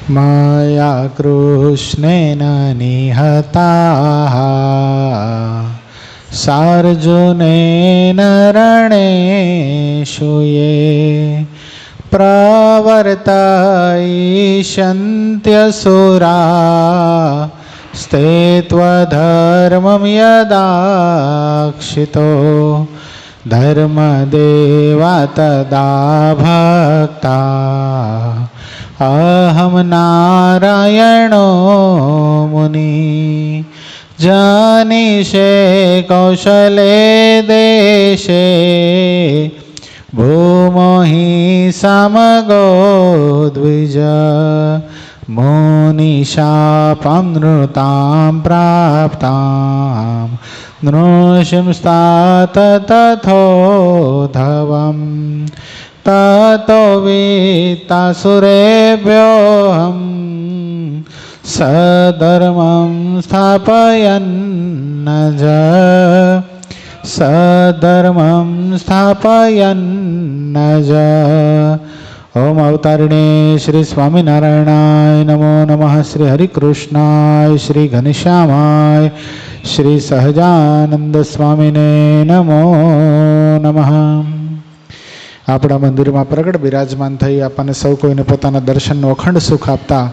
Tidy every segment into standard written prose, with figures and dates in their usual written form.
मया कृष्णेन निहताः सार्जुनेन रणेषु ये प्रवर्तयिष्यन्त्यसुरा स्ते त्वधर्मं यदाक्षितो धर्मदेवा तदा भक्ता अहं नारायणो मुनि जानीषे कौशले देशे भूमो हि समगो द्विज मुनिशापं नृतां प्राप्तां नृसिंस्तात तथोधवम् ततो वित्तासुरेभ्योऽहं सधर्मं स्थापयन्नज सधर्मं स्थापयन्नज। ओम अवतारिणे श्री स्वामीनारायणाय नमो नमः। श्री हरिकृष्णाय श्री घनश्यामाय श्री सहजानंद स्वामीने नमो नमः। આપણા મંદિરમાં પ્રગટ બિરાજમાન થઈ આપણને સૌ કોઈને પોતાના દર્શનનું અખંડ સુખ આપતા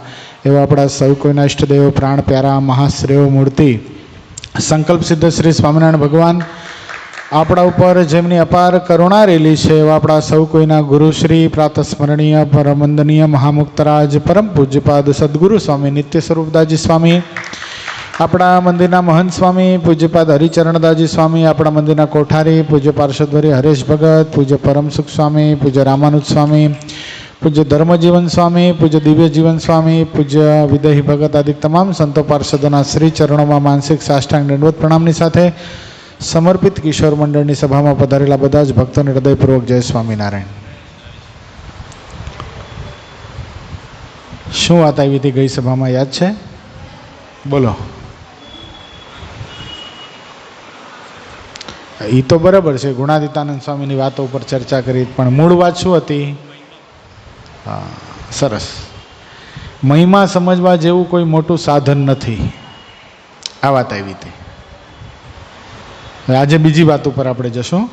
એવા આપણા સૌ કોઈના ઈષ્ટદેવ પ્રાણ પ્યારા મહાશ્રેય મૂર્તિ સંકલ્પ સિદ્ધ શ્રી સ્વામિનારાયણ ભગવાન આપણા ઉપર જેમની અપાર કરુણા રેલી છે એવા આપણા સૌ કોઈના ગુરુશ્રી પ્રાતસ્મરણીય પરમવંદનીય મહામુક્તરાજ પરમ પૂજ્યપાદ સદગુરુ સ્વામી નિત્ય સ્વરૂપદાસજી સ્વામી, આપણા મંદિરના મહંત સ્વામી પૂજ્યપાદ હરિચરણદાસજી સ્વામી, આપણા મંદિરના કોઠારી પૂજ્ય પાર્ષદવરી હરેશ ભગત, પૂજ્ય પરમસુખ સ્વામી, પૂજ્ય રામાનુજ સ્વામી, પૂજ્ય ધર્મજીવન સ્વામી, પૂજ્ય દિવ્યજીવન સ્વામી, પૂજ્ય વિદેહી ભગત આદિ તમામ સંતો પાર્ષદોના શ્રી ચરણોમાં માનસિક સાષ્ટાંગ દંડવત પ્રણામની સાથે સમર્પિત કિશોર મંડળની સભામાં પધારેલા બધા જ ભક્તોને હૃદયપૂર્વક જય સ્વામિનારાયણ. શું વાત આવી હતી ગઈ સભામાં યાદ છે? બોલો. એ તો બરાબર છે, ગુણાતીતાનંદ સ્વામીની વાતો ઉપર ચર્ચા કરી, પણ મૂળ વાત શું હતી? હા, સરસ. મહિમા સમજવા જેવું કોઈ મોટું સાધન નથી, આ વાત આવી હતી. આજે બીજી વાત ઉપર આપણે જશું.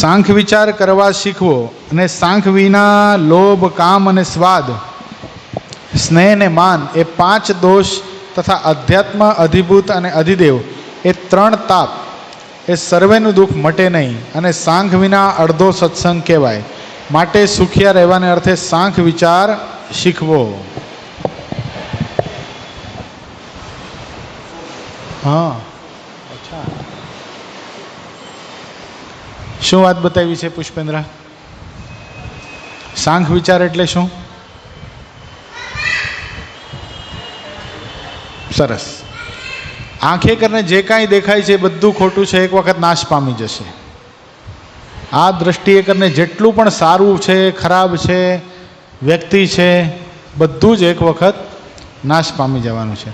સાંખ વિચાર કરવા શીખવો અને સાંખ વિના લોભ, કામ અને સ્વાદ, સ્નેહ ને માન એ 5 દોષ તથા અધ્યાત્મ, અધિભૂત અને અધિદેવ એ 3 તાપ એ સર્વેનું દુઃખ મટે નહીં અને સાંખ વિના અડધો સત્સંગ કહેવાય. માટે સુખિયા રહેવાને અર્થે સાંખ વિચાર શીખવો. હા, અચ્છા. શું વાત બતાવી છે પુષ્પેન્દ્ર? સાંખ વિચાર એટલે શું? સરસ. આંખે કરીને જે કાંઈ દેખાય છે બધું ખોટું છે, એક વખત નાશ પામી જશે. આ દ્રષ્ટિએ કરીને જેટલું પણ સારું છે, ખરાબ છે, વ્યક્તિ છે, બધું જ એક વખત નાશ પામી જવાનું છે.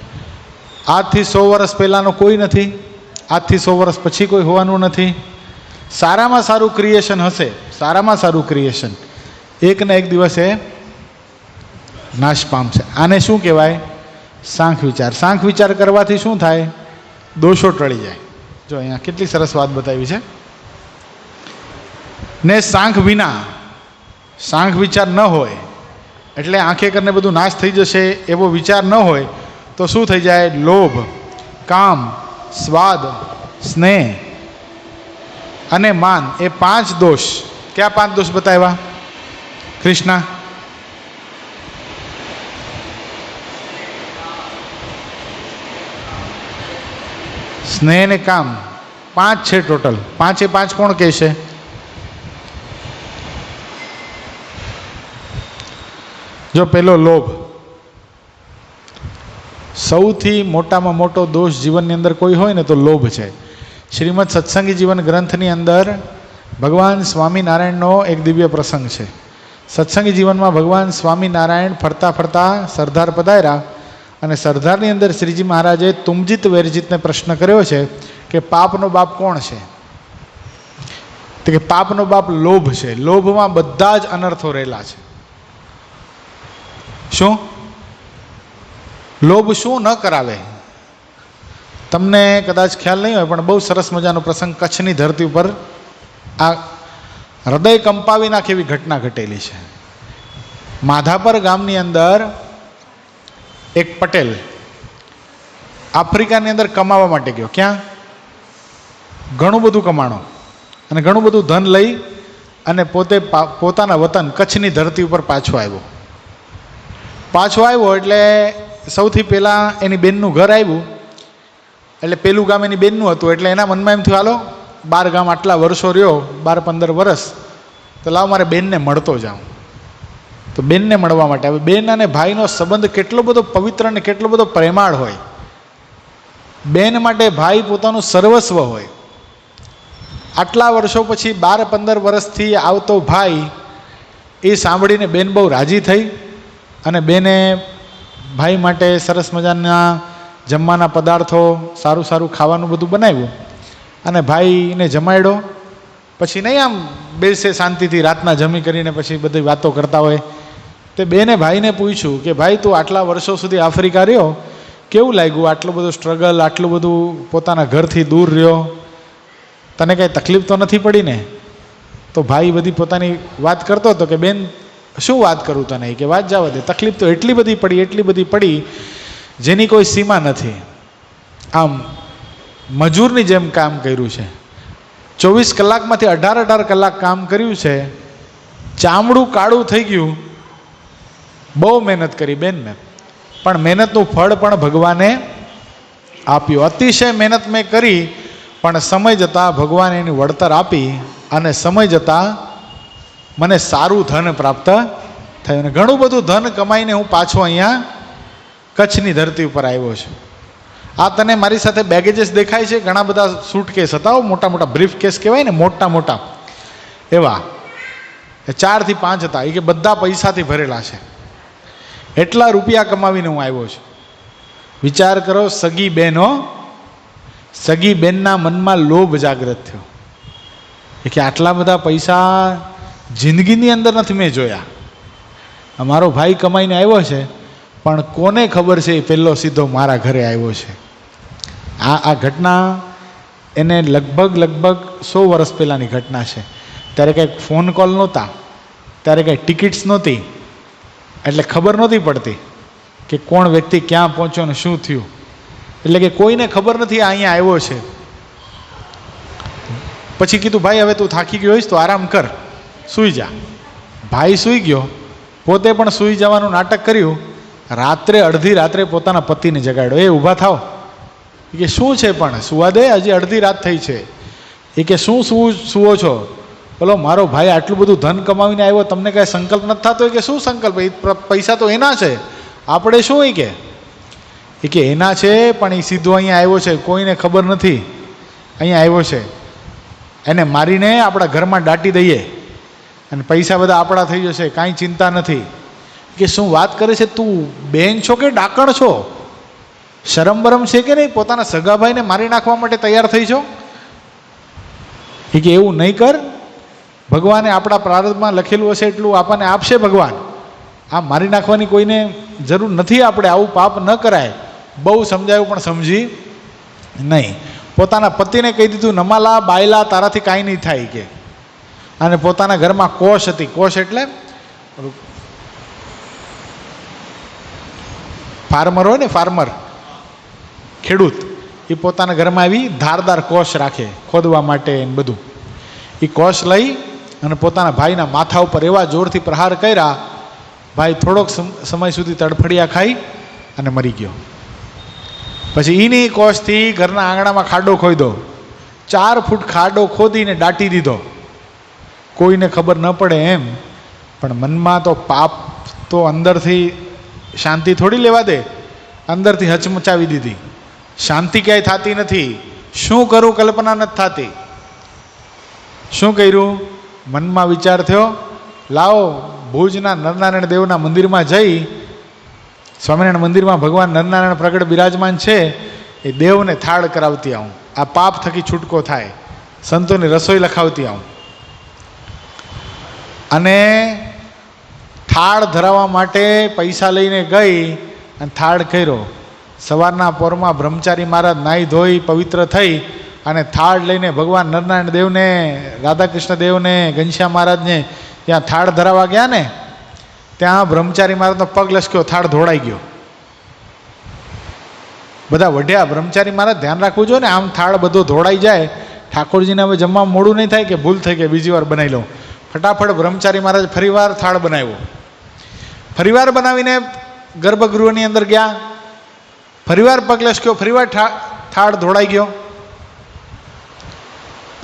આજથી 100 વર્ષ પહેલાંનો કોઈ નથી, આજથી 100 વર્ષ પછી કોઈ હોવાનું નથી. સારામાં સારું ક્રિએશન હશે, સારામાં સારું ક્રિએશન એક ને એક દિવસે નાશ પામશે. આને શું કહેવાય? સાંખ વિચાર. સાંખ વિચાર કરવાથી શું થાય? દોષો ટળી જાય. જો અહીંયા કેટલી સરસ વાત બતાવી છે. ને સાંખ વિના, સાંખ વિચાર ન હોય એટલે આંખે કરીને બધું નાશ થઈ જશે એવો વિચાર ન હોય તો શું થઈ જાય? લોભ, કામ, સ્વાદ, સ્નેહ અને માન એ 5 દોષ. ક્યાં 5 દોષ બતાવ્યા કૃષ્ણા? સ્નેહ ને કામ 5 છે ટોટલ. 5 એ 5 કોણ કહેશે? જો પેલો લોભ, સૌથી મોટામાં મોટો દોષ જીવનની અંદર કોઈ હોય ને તો લોભ છે. શ્રીમદ સત્સંગી જીવન ગ્રંથની અંદર ભગવાન સ્વામિનારાયણનો એક દિવ્ય પ્રસંગ છે. સત્સંગી જીવનમાં ભગવાન સ્વામિનારાયણ ફરતા ફરતા સરદાર પધાર્યા અને સરદારની અંદર શ્રીજી મહારાજે તુમજીત વેરજીતને પ્રશ્ન કર્યો છે કે પાપનો બાપ કોણ છે? તો કે પાપનો બાપ લોભ છે. લોભમાં બધા જ અનર્થો રહેલા છે. શું લોભ શું ન કરાવે? તમને કદાચ ખ્યાલ નહીં હોય, પણ બહુ સરસ મજાનો પ્રસંગ કચ્છની ધરતી ઉપર આ હૃદય કંપાવી નાખે એવી ઘટના ઘટેલી છે. માધાપર ગામની અંદર એક પટેલ આફ્રિકાની અંદર કમાવા માટે ગયો. ક્યાં? ઘણું બધું કમાણો અને ઘણું બધું ધન લઈ અને પોતે પોતાના વતન કચ્છની ધરતી ઉપર પાછો આવ્યો. એટલે સૌથી પહેલાં એની બેનનું ઘર આવ્યું. એટલે પેલું ગામ એની બેનનું હતું. એટલે એના મનમાં એમ થયું, હાલો 12 ગામ આટલા વર્ષો રહ્યો, 12-15 વર્ષ, તો લાવ મારે બેનને મળતો જાઉં. તો બેનને મળવા માટે હવે બેન અને ભાઈનો સંબંધ કેટલો બધો પવિત્ર અને કેટલો બધો પ્રેમાળ હોય. બેન માટે ભાઈ પોતાનું સર્વસ્વ હોય. આટલા વર્ષો પછી 12-15 વર્ષથી આવતો ભાઈ એ સાંભળીને બેન બહુ રાજી થઈ અને બેને ભાઈ માટે સરસ મજાના જમવાના પદાર્થો, સારું સારું ખાવાનું બધું બનાવ્યું અને ભાઈને જમાડ્યો. પછી નહીં આમ બેસે શાંતિથી રાતના જમી કરીને પછી બધી વાતો કરતા હોય. તે બેને ભાઈને પૂછ્યું કે ભાઈ, તું આટલા વર્ષો સુધી આફ્રિકા રહ્યો, કેવું લાગ્યું? આટલું બધું સ્ટ્રગલ, આટલું બધું પોતાના ઘરથી દૂર રહ્યો, તને કાંઈ તકલીફ તો નથી પડી ને? તો ભાઈ બધી પોતાની વાત કરતો હતો કે બેન શું વાત કરું તને, કે વાત જવા દે, તકલીફ તો એટલી બધી પડી જેની કોઈ સીમા નથી. આમ મજૂરની જેમ કામ કર્યું છે. 24 કલાકમાંથી 18 કલાક કામ કર્યું છે. ચામડું કાળું થઈ ગયું. બહુ મહેનત કરી બેનને, પણ મહેનતનું ફળ પણ ભગવાને આપ્યું. અતિશય મહેનત મેં કરી, પણ સમય જતાં ભગવાને એની વળતર આપી અને સમય જતાં મને સારું ધન પ્રાપ્ત થયું. અને ઘણું બધું ધન કમાઈને હું પાછો અહીંયા કચ્છની ધરતી ઉપર આવ્યો છું. આ તને મારી સાથે બેગેજીસ દેખાય છે, ઘણા બધા સૂટકેસ હતા, મોટા મોટા બ્રીફ કેસ કહેવાય ને, મોટા મોટા એવા 4 થી 5 હતા. એ કે બધા પૈસાથી ભરેલા છે. એટલા રૂપિયા કમાવીને હું આવ્યો છું. વિચાર કરો, સગી બેનના મનમાં લોભ જાગૃત થયો કે આટલા બધા પૈસા જિંદગીની અંદર નથી મેં જોયા. અમારો ભાઈ કમાઈને આવ્યો છે, પણ કોને ખબર છે એ પહેલો સીધો મારા ઘરે આવ્યો છે. આ ઘટના એને લગભગ 100 વર્ષ પહેલાંની ઘટના છે. ત્યારે કંઈક ફોન કોલ નહોતા, ત્યારે કંઈ ટિકિટ્સ નહોતી, એટલે ખબર નહોતી પડતી કે કોણ વ્યક્તિ ક્યાં પહોંચ્યો ને શું થયું. એટલે કે કોઈને ખબર નથી અહીંયા આવ્યો છે. પછી કીધું, ભાઈ હવે તું થાકી ગયો હોઈશ તો આરામ કર, સૂઈ જા. ભાઈ સૂઈ ગયો, પોતે પણ સૂઈ જવાનું નાટક કર્યું. રાત્રે અડધી રાત્રે પોતાના પતિને જગાડ્યો, એ ઊભા થાવ. એ કે શું છે, પણ સુવા દે, હજી અડધી રાત થઈ છે. એ કે શું સુવો છો? બોલો મારો ભાઈ આટલું બધું ધન કમાવીને આવ્યો, તમને કાંઈ સંકલ્પ નથી થતો? કે શું સંકલ્પ? પૈસા તો એના છે, આપણે શું? એ કે એના છે, પણ એ સીધો અહીંયા આવ્યો છે, કોઈને ખબર નથી અહીંયા આવ્યો છે. એને મારીને આપણા ઘરમાં દાટી દઈએ અને પૈસા બધા આપણા થઈ જશે, કાંઈ ચિંતા નથી. કે શું વાત કરે છે તું? બેન છો કે ડાકણ છો? શરમ બરમ છે કે નહીં? પોતાના સગા ભાઈને મારી નાખવા માટે તૈયાર થઈ છો? એ કે એવું નહીં કર, ભગવાને આપણા પ્રારબ્ધમાં લખેલું હશે એટલું આપણને આપશે ભગવાન. આ મારી નાખવાની કોઈને જરૂર નથી. આપણે આવું પાપ ન કરાય. બહુ સમજાયું પણ સમજી નહીં. પોતાના પતિને કહી દીધું, નમાલા બાયલા તારાથી કાંઈ નહીં થાય કે. અને પોતાના ઘરમાં કોશ હતી. કોશ એટલે ફાર્મર હોય ને, ફાર્મર ખેડૂત, એ પોતાના ઘરમાં આવી ધારદાર કોશ રાખે ખોદવા માટે ને બધું. એ કોશ લઈ અને પોતાના ભાઈના માથા ઉપર એવા જોરથી પ્રહાર કર્યા, ભાઈ થોડોક સમય સુધી તડફડિયા ખાઈ અને મરી ગયો. પછી એની કોશથી ઘરના આંગણામાં ખાડો ખોદ્યો, 4 ફૂટ ખાડો ખોદીને દાટી દીધો, કોઈને ખબર ન પડે એમ. પણ મનમાં તો પાપ તો અંદરથી શાંતિ થોડી લેવા દે, અંદરથી હચમચાવી દીધી. શાંતિ ક્યાંય થતી નથી. શું કરું કલ્પના નથી થતી. શું કર્યું? મનમાં વિચાર થયો, લાવો ભુજના નરનારાયણ દેવના મંદિરમાં જઈ, સ્વામિનારાયણ મંદિરમાં ભગવાન નરનારાયણ પ્રગટ બિરાજમાન છે, એ દેવને થાળ કરાવતી આવું, આ પાપ થકી છૂટકો થાય, સંતોની રસોઈ લખાવતી આવું. અને થાળ ધરાવવા માટે પૈસા લઈને ગઈ અને થાળ કર્યો. સવારના પોરમાં બ્રહ્મચારી મહારાજ નાહી ધોઈ પવિત્ર થઈ અને થાળ લઈને ભગવાન નરનારાયણ દેવને, રાધાકૃષ્ણ દેવને, ઘનશ્યામ મહારાજને ત્યાં થાળ ધરાવવા ગયા ને, ત્યાં બ્રહ્મચારી મહારાજનો પગ લસક્યો, થાળ ધોળાઈ ગયો. બધા વઢ્યા. બ્રહ્મચારી મહારાજ ધ્યાન રાખવું જોઈએ ને, આમ થાળ બધો ધોળાઈ જાય, ઠાકોરજીને હવે જમવા મોડું નહીં થાય કે ભૂલ થઈ ગઈ બીજી વાર બનાવી લઉં. ફટાફટ બ્રહ્મચારી મહારાજ ફરીવાર થાળ બનાવ્યો. ફરીવાર બનાવીને ગર્ભગૃહની અંદર ગયા, ફરીવાર પગ લસક્યો, ફરીવાર થાળ ધોળાઈ ગયો.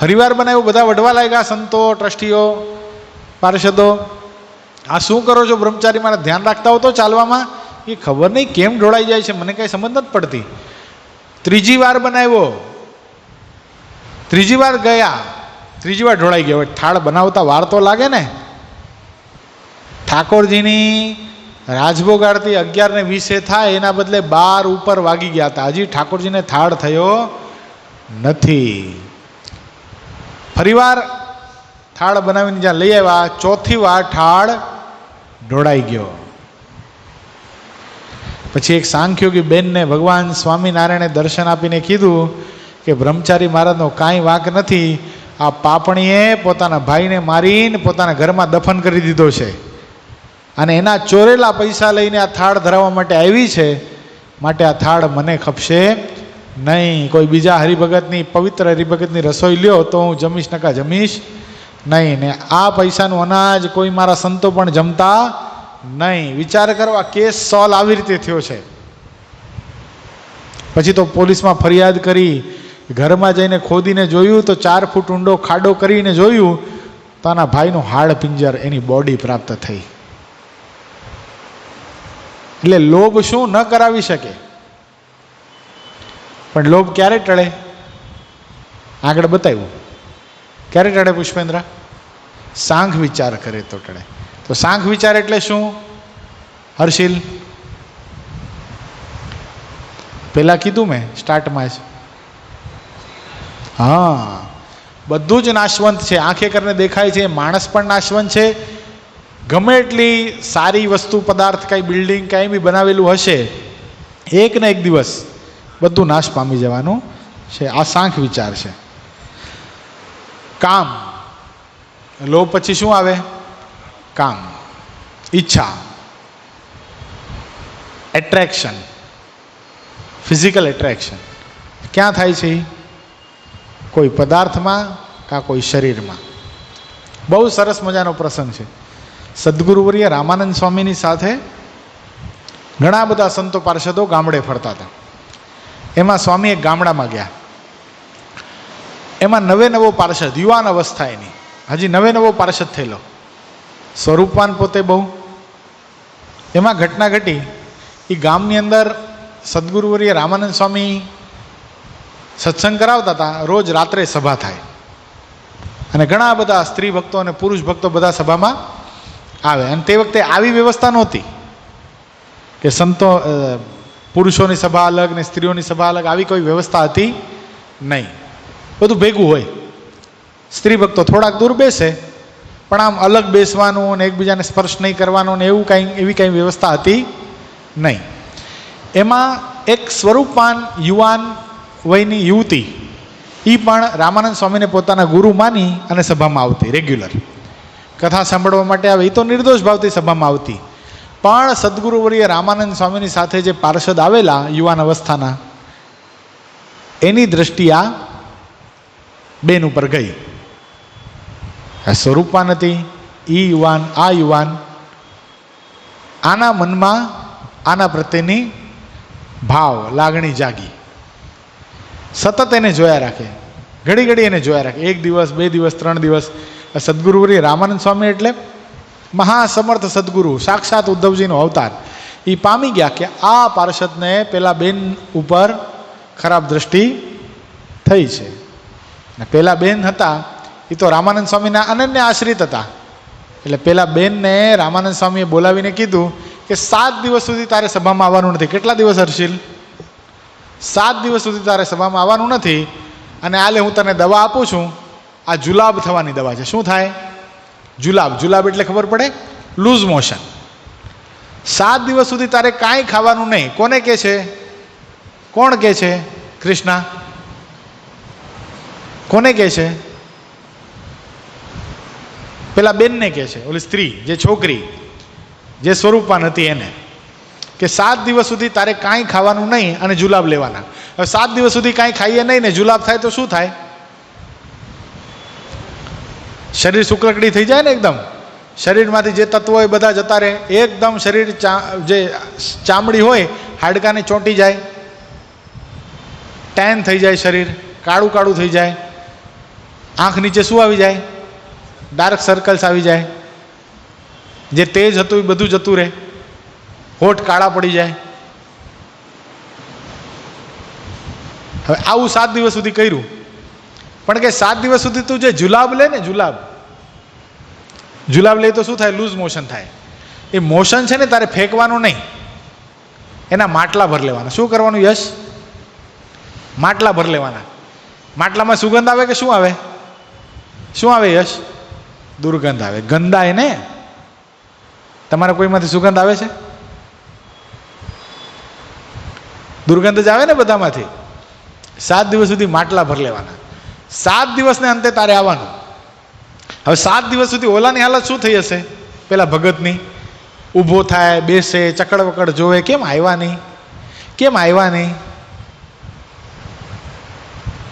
ફરીવાર બનાવ્યું. બધા વઢવા લાગ્યા, સંતો, ટ્રસ્ટીઓ, પાર્ષદો. આ શું કરો છો બ્રહ્મચારી મહારાજ? ધ્યાન રાખતા હો તો ચાલવામાં. એ ખબર નહીં કેમ ઢોળાઈ જાય છે, મને કાંઈ સમજ નથી પડતી. ત્રીજી વાર બનાવ્યો, ત્રીજી વાર ગયા, ત્રીજી વાર ઢોળાઈ ગયો. થાળ બનાવતા વાર તો લાગે ને. ઠાકોરજીની રાજભોગ આરતી 11:20 થાય, એના બદલે 12 ઉપર વાગી ગયા હતા. હજી ઠાકોરજીને થાળ થયો નથી. ફરીવાર થાળ બનાવીને જ્યાં લઈ આવ્યા, ચોથી વાર થાળ ઢોળાઈ ગયો. પછી એક સાંખ્યોગી બેનને ભગવાન સ્વામિનારાયણે દર્શન આપીને કીધું કે બ્રહ્મચારી મહારાજનો કાંઈ વાંક નથી, આ પાપણીએ પોતાના ભાઈને મારીને પોતાના ઘરમાં દફન કરી દીધો છે અને એના ચોરેલા પૈસા લઈને આ થાળ ધરાવવા માટે આવી છે, માટે આ થાળ મને ખપશે નહીં. કોઈ બીજા હરિભગતની, પવિત્ર હરિભગતની રસોઈ લ્યો તો હું જમીશ, નકા જમીશ નહીં. ને આ પૈસાનું અનાજ કોઈ મારા સંતો પણ જમતા નહીં. વિચાર કરવા, કેસ સોલ્વ આવી રીતે થયો છે. પછી તો પોલીસમાં ફરિયાદ કરી, ઘરમાં જઈને ખોદીને જોયું તો 4 ફૂટ ઊંડો ખાડો કરીને જોયું તો આના ભાઈનું હાડ પિંજર, એની બોડી પ્રાપ્ત થઈ. એટલે લોભ શું ન કરાવી શકે, પણ લોભ ક્યારે ટળે? આગળ બતાવ્યું ક્યારે ટળે પુષ્પેન્દ્ર? સાંખ વિચાર કરે તો ટળે. તો સાંખ વિચાર એટલે શું હર્ષિલ? પેલા કીધું મેં સ્ટાર્ટમાં જ. હા, બધું જ નાશવંત છે. આંખે કરીને દેખાય છે, માણસ પણ નાશવંત છે. ગમે એટલી સારી વસ્તુ, પદાર્થ, કાંઈ બિલ્ડિંગ કાંઈ બી બનાવેલું હશે, એક ને એક દિવસ બધું નાશ પામી જવાનું છે. આ સાંખ વિચાર છે. કામ, લોભ પછી શું આવે? કામ, ઈચ્છા, એટ્રેક્શન, ફિઝિકલ એટ્રેક્શન. ક્યાં થાય છે? કોઈ પદાર્થમાં કાં કોઈ શરીરમાં. બહુ સરસ મજાનો પ્રસંગ છે. સદગુરુવર્ય રામાનંદ સ્વામીની સાથે ઘણા બધા સંતો પાર્ષદો ગામડે ફરતા હતા. એમાં સ્વામી એક ગામડામાં ગયા. એમાં નવો પાર્ષદ, યુવાન અવસ્થા એની, હજી નવો પાર્ષદ થયેલો, સ્વરૂપવાન પોતે બહુ. એમાં ઘટના ઘટી, એ ગામની અંદર સદગુરુવર્ય રામાનંદ સ્વામી સત્સંગ કરાવતા હતા. રોજ રાત્રે સભા થાય અને ઘણા બધા સ્ત્રી ભક્તો અને પુરુષ ભક્તો બધા સભામાં આવે. અને તે વખતે આવી વ્યવસ્થા નહોતી કે સંતો, પુરુષોની સભા અલગ ને સ્ત્રીઓની સભા અલગ, આવી કોઈ વ્યવસ્થા હતી નહીં. બધું ભેગું હોય. સ્ત્રી ભક્તો થોડાક દૂર બેસે, પણ આમ અલગ બેસવાનું અને એકબીજાને સ્પર્શ નહીં કરવાનો ને એવું એવી કાંઈ વ્યવસ્થા હતી નહીં. એમાં એક સ્વરૂપવાન યુવાન વયની યુવતી, એ પણ રામાનંદ સ્વામીને પોતાના ગુરુ માની અને સભામાં આવતી. રેગ્યુલર કથા સાંભળવા માટે આવે. એ તો નિર્દોષ ભાવથી સભામાં આવતી. પણ સદગુરુવર્ય રામાનંદ સ્વામીની સાથે જે પાર્ષદ આવેલા યુવાન અવસ્થાના, એની દ્રષ્ટિ આ બેન ઉપર ગઈ. સ્વરૂપવાન હતી, એ યુવાન, આ યુવાન, આના મનમાં આના પ્રત્યેની ભાવ, લાગણી જાગી. સતત એને જોયા રાખે, ઘડી ઘડી એને જોયા રાખે. 1 દિવસ, 2 દિવસ, 3 દિવસ. સદગુરુવર્ય રામાનંદ સ્વામી એટલે મહાસમર્થ સદગુરુ, સાક્ષાત ઉદ્ધવજીનો અવતાર. એ પામી ગયા કે આ પાર્ષદને પેલા બેન ઉપર ખરાબ દ્રષ્ટિ થઈ છે. પેલા બેન હતા એ તો રામાનંદ સ્વામીના અનન્ય આશ્રિત હતા. એટલે પેલા બેનને રામાનંદ સ્વામીએ બોલાવીને કીધું કે 7 દિવસ સુધી તારે સભામાં આવવાનું નથી. કેટલા દિવસ હર્ષિલ? 7 દિવસ સુધી તારે સભામાં આવવાનું નથી. અને આલે હું તને દવા આપું છું, આ જુલાબ થવાની દવા છે. શું થાય? જુલાબ, જુલાબ એટલે ખબર પડે, લૂઝ મોશન. 7 દિવસ સુધી તારે કાંઈ ખાવાનું નહીં. કોને કહે છે? કોણ કહે છે? કૃષ્ણ કોને કહે છે? પેલા બેનને કહે છે, ઓલી સ્ત્રી, જે છોકરી, જે સ્વરૂપવાન હતી એને, કે 7 દિવસ સુધી તારે કાંઈ ખાવાનું નહીં અને જુલાબ લેવાના. હવે 7 દિવસ સુધી કાંઈ ખાઈએ નહીં ને જુલાબ થાય તો શું થાય? શરીર શુક્લકડી થઈ જાય ને એકદમ. શરીરમાંથી જે તત્વો હોય બધા જતા રહે. એકદમ શરીર જે ચામડી હોય હાડકાને ચોંટી જાય, ટેન થઈ જાય, શરીર કાળું કાળું થઈ જાય, આંખ નીચે શું આવી જાય? ડાર્ક સર્કલ્સ આવી જાય, જે તેજ હતું એ બધું જતું રહે, હોઠ કાળા પડી જાય. હવે આવું 7 દિવસ સુધી કર્યું, પણ કે 7 દિવસ સુધી તું જે જુલાબ લે ને, જુલાબ લે તો શું થાય? લૂઝ મોશન થાય. એ મોશન છે ને તારે ફેંકવાનું નહીં, એના માટલા ભર લેવાના. શું કરવાનું યશ? માટલા ભર લેવાના. માટલામાં સુગંધ આવે કે શું આવે? શું આવે યશ? દુર્ગંધ આવે, ગંદાય ને. તમારે કોઈમાંથી સુગંધ આવે છે? દુર્ગંધ જ આવે ને બધામાંથી. 7 દિવસ સુધી માટલા ભર લેવાના. 7 દિવસને અંતે તારે આવવાનું. હવે 7 દિવસ સુધી ઓલાની હાલત શું થઈ હશે? પેલા ભગતની ઊભો થાય, બેસે, ચકડ વકડ જોવે, કેમ આવ્યા નહીં, કેમ આવ્યા નહીં,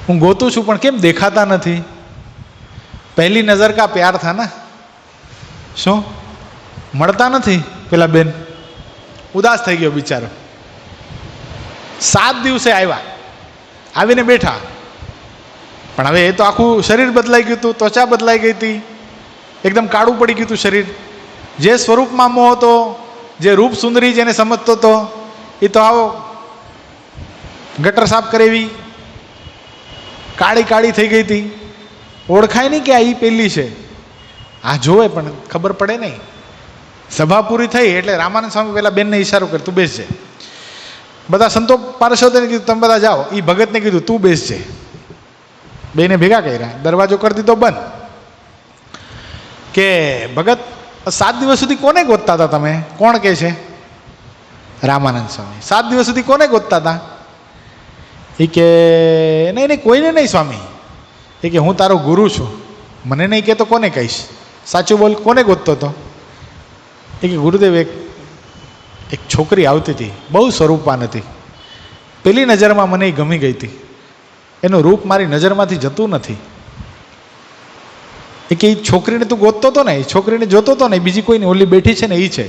હું ગોતું છું પણ કેમ દેખાતા નથી. પહેલી નજર કા પ્યાર થા ના, શું મળતા નથી? પેલા બેન ઉદાસ થઈ ગયો બિચારો. 7 દિવસે આવ્યા, આવીને બેઠા, પણ હવે એ તો આખું શરીર બદલાઈ ગયું હતું, ત્વચા બદલાઈ ગઈ હતી, એકદમ કાળું પડી ગયું હતું શરીર. જે સ્વરૂપમાં મોહ હતો, જે રૂપ સુંદરી જેને સમજતો હતો, એ તો આવો ગટર સાફ કરેવી કાળી કાળી થઈ ગઈ હતી. ઓળખાય નહીં કે આ એ પેલી છે. આ જોવે પણ ખબર પડે નહીં. સભા પૂરી થઈ એટલે રામાનંદ સ્વામી પેલા બેનને ઈશારો કરે, તું બેસજે. બધા સંતો પાર્ષદોને કીધું તમે બધા જાઓ. એ ભગતને કીધું તું બેસજે. બેને ભેગા કર્યા, દરવાજો કરી દીધો બંધ. કે ભગત 7 દિવસ સુધી કોને ગોતતા હતા તમે? કોણ કહે છે? રામાનંદ સ્વામી. 7 દિવસ સુધી કોને ગોતતા હતા? એ કે નહીં નહીં, કોઈને નહીં સ્વામી. એ કે હું તારો ગુરુ છું, મને નહીં કે તો કોને કહીશ? સાચું બોલ, કોને ગોતતો હતો? એ કે ગુરુદેવ એક છોકરી આવતી હતી, બહુ સ્વરૂપવાન હતી, પેલી નજરમાં મને એ ગમી ગઈ હતી, એનું રૂપ મારી નજરમાંથી જતું નથી. એ કે એ છોકરીને તું ગોતતો હતો ને, એ છોકરીને જોતો હતો ને, બીજી કોઈને ઓલી બેઠી છે ને એ છે.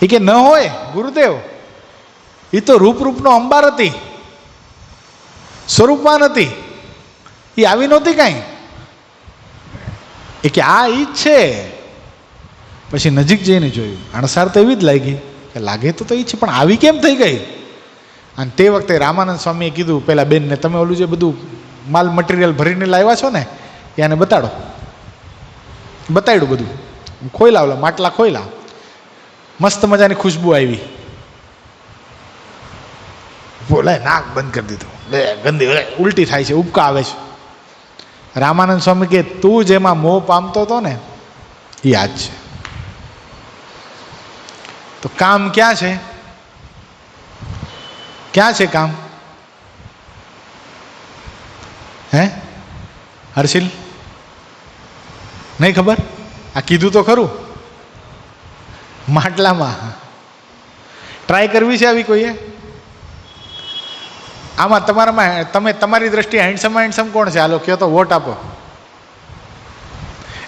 એ કે ન હોય ગુરુદેવ, એ તો રૂપનો અંબાર હતી, સ્વરૂપવાન હતી, એ આવી નહોતી કાંઈ. એ કે આ ઈ જ છે. પછી નજીક જઈને જોયું, અણસાર તો એવી જ લાગી કે લાગે તો ઈ છે, પણ આવી કેમ થઈ ગઈ? અને તે વખતે રામાનંદ સ્વામીએ કીધું પેલા બેનને, તમે ઓલું જે બધું માલ મટીરિયલ ભરીને લાવ્યા છો ને, એને બતાડો. બતાડ્યું બધું, ખોઈલા ઓલા માટલા ખોઈલા, મસ્ત મજાની ખુશ્બુ આવી. બોલાય નાક બંધ કરી દીધું, ગંદી ઉલટી થાય છે, ઉબકા આવે છે. રામાનંદ સ્વામી કે તું જેમાં મોહ પામતો હતો ને એ આજ છે. તો કામ ક્યાં છે? ક્યાં છે કામ? હે હર્ષિલ, નહીં ખબર? આ કીધું તો ખરું, માટલામાં. ટ્રાય કરવી છે આવી કોઈએ? આમાં તમારામાં તમે તમારી દ્રષ્ટિએ હેન્ડસમ કોણ છે? હાલો કયો તો, વોટ આપો,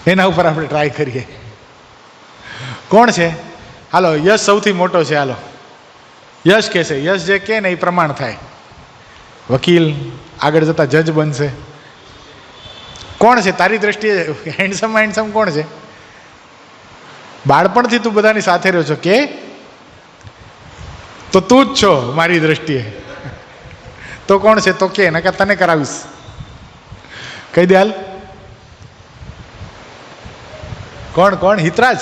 એના ઉપર આપણે ટ્રાય કરીએ. કોણ છે? હાલો, યશ સૌથી મોટો છે. હાલો યશ કહેશે, યશ જે કહે ને એ પ્રમાણ થાય. વકીલ, આગળ જતા જજ બનશે. કોણ છે તારી દ્રષ્ટિએ હેન્ડસમ કોણ છે? બાળપણથી તું બધાની સાથે રહ્યો છો, કે તો તું જ છો મારી દ્રષ્ટિએ. તો કોણ છે? તો કે નકર તને કરાવીશ. કહી દે હાલ. કોણ? હિતરાજ.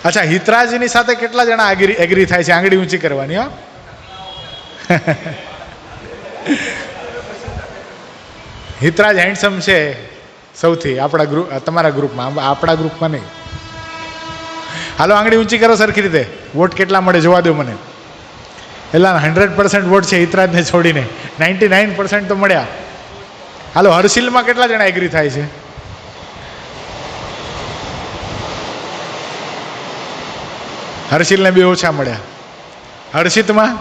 અચ્છા, હિતરાજની સાથે કેટલા જણા એગ્રી થાય છે? આંગળી ઊંચી કરવાની. હો, 7 હિતરાજ હેન્ડસમ છે સૌથી આપણા ગ્રુપ, તમારા ગ્રુપમાં, આપણા ગ્રુપમાં નહીં. હાલો આંગળી ઊંચી કરો સરખી રીતે. વોટ કેટલા મળે જોવા દો મને. એટલા 100% વોટ છે હિતરાજને છોડીને, 99% તો મળ્યા. હાલો હર્ષિલમાં કેટલા જણા એગ્રી થાય છે? હર્ષિલને બે ઓછા મળ્યા. હર્ષિતમાં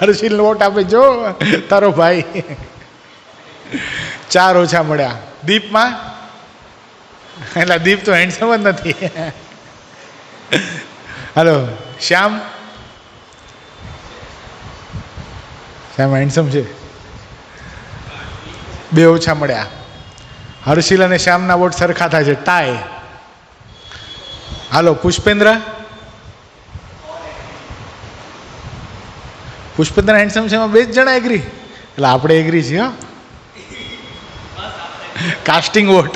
હર્ષિલ વોટ આપે જો તારો ભાઈ, 4 ઓછા મળ્યા. દીપમાં એટલે દીપ તો હેન્ડસમ જ નથી. હાલો શ્યામ, શ્યામ હેન્ડસમ છે, 2 ઓછા મળ્યા. હર્ષિલ અને શ્યામના વોટ સરખા થાય છે, ટાય. હાલો પુષ્પેન્દ્ર, પુષ્પેન્દ્ર હેન્ડસમ છે, એમાં 2 જ જણા એગ્રી, એટલે આપણે એગ્રી છીએ. Casting vote.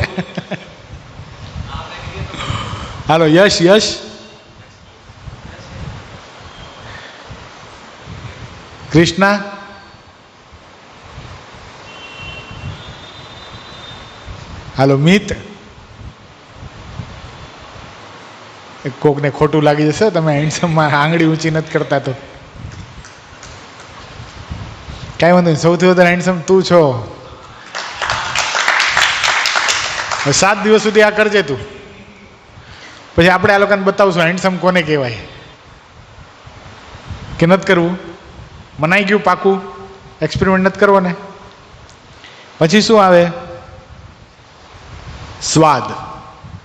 હાલો યશ, યશ કૃષ્ણા, હાલો મિત. કોકને ખોટું લાગી જશે તમે હેન્ડસમમાં આંગળી ઊંચી નથી કરતા તો કાંઈ વાંધો નહીં. સૌથી વધારે હેન્ડસમ તું છો. 7 દિવસ સુધી આ કરજે તું, પછી આપણે આ લોકોને બતાવશું હેન્ડસમ કોને કહેવાય કે નથી કરવું. મનાઈ ગયું પાકું, એક્સપેરિમેન્ટ નથી કરવો ને. પછી શું આવે? સ્વાદ.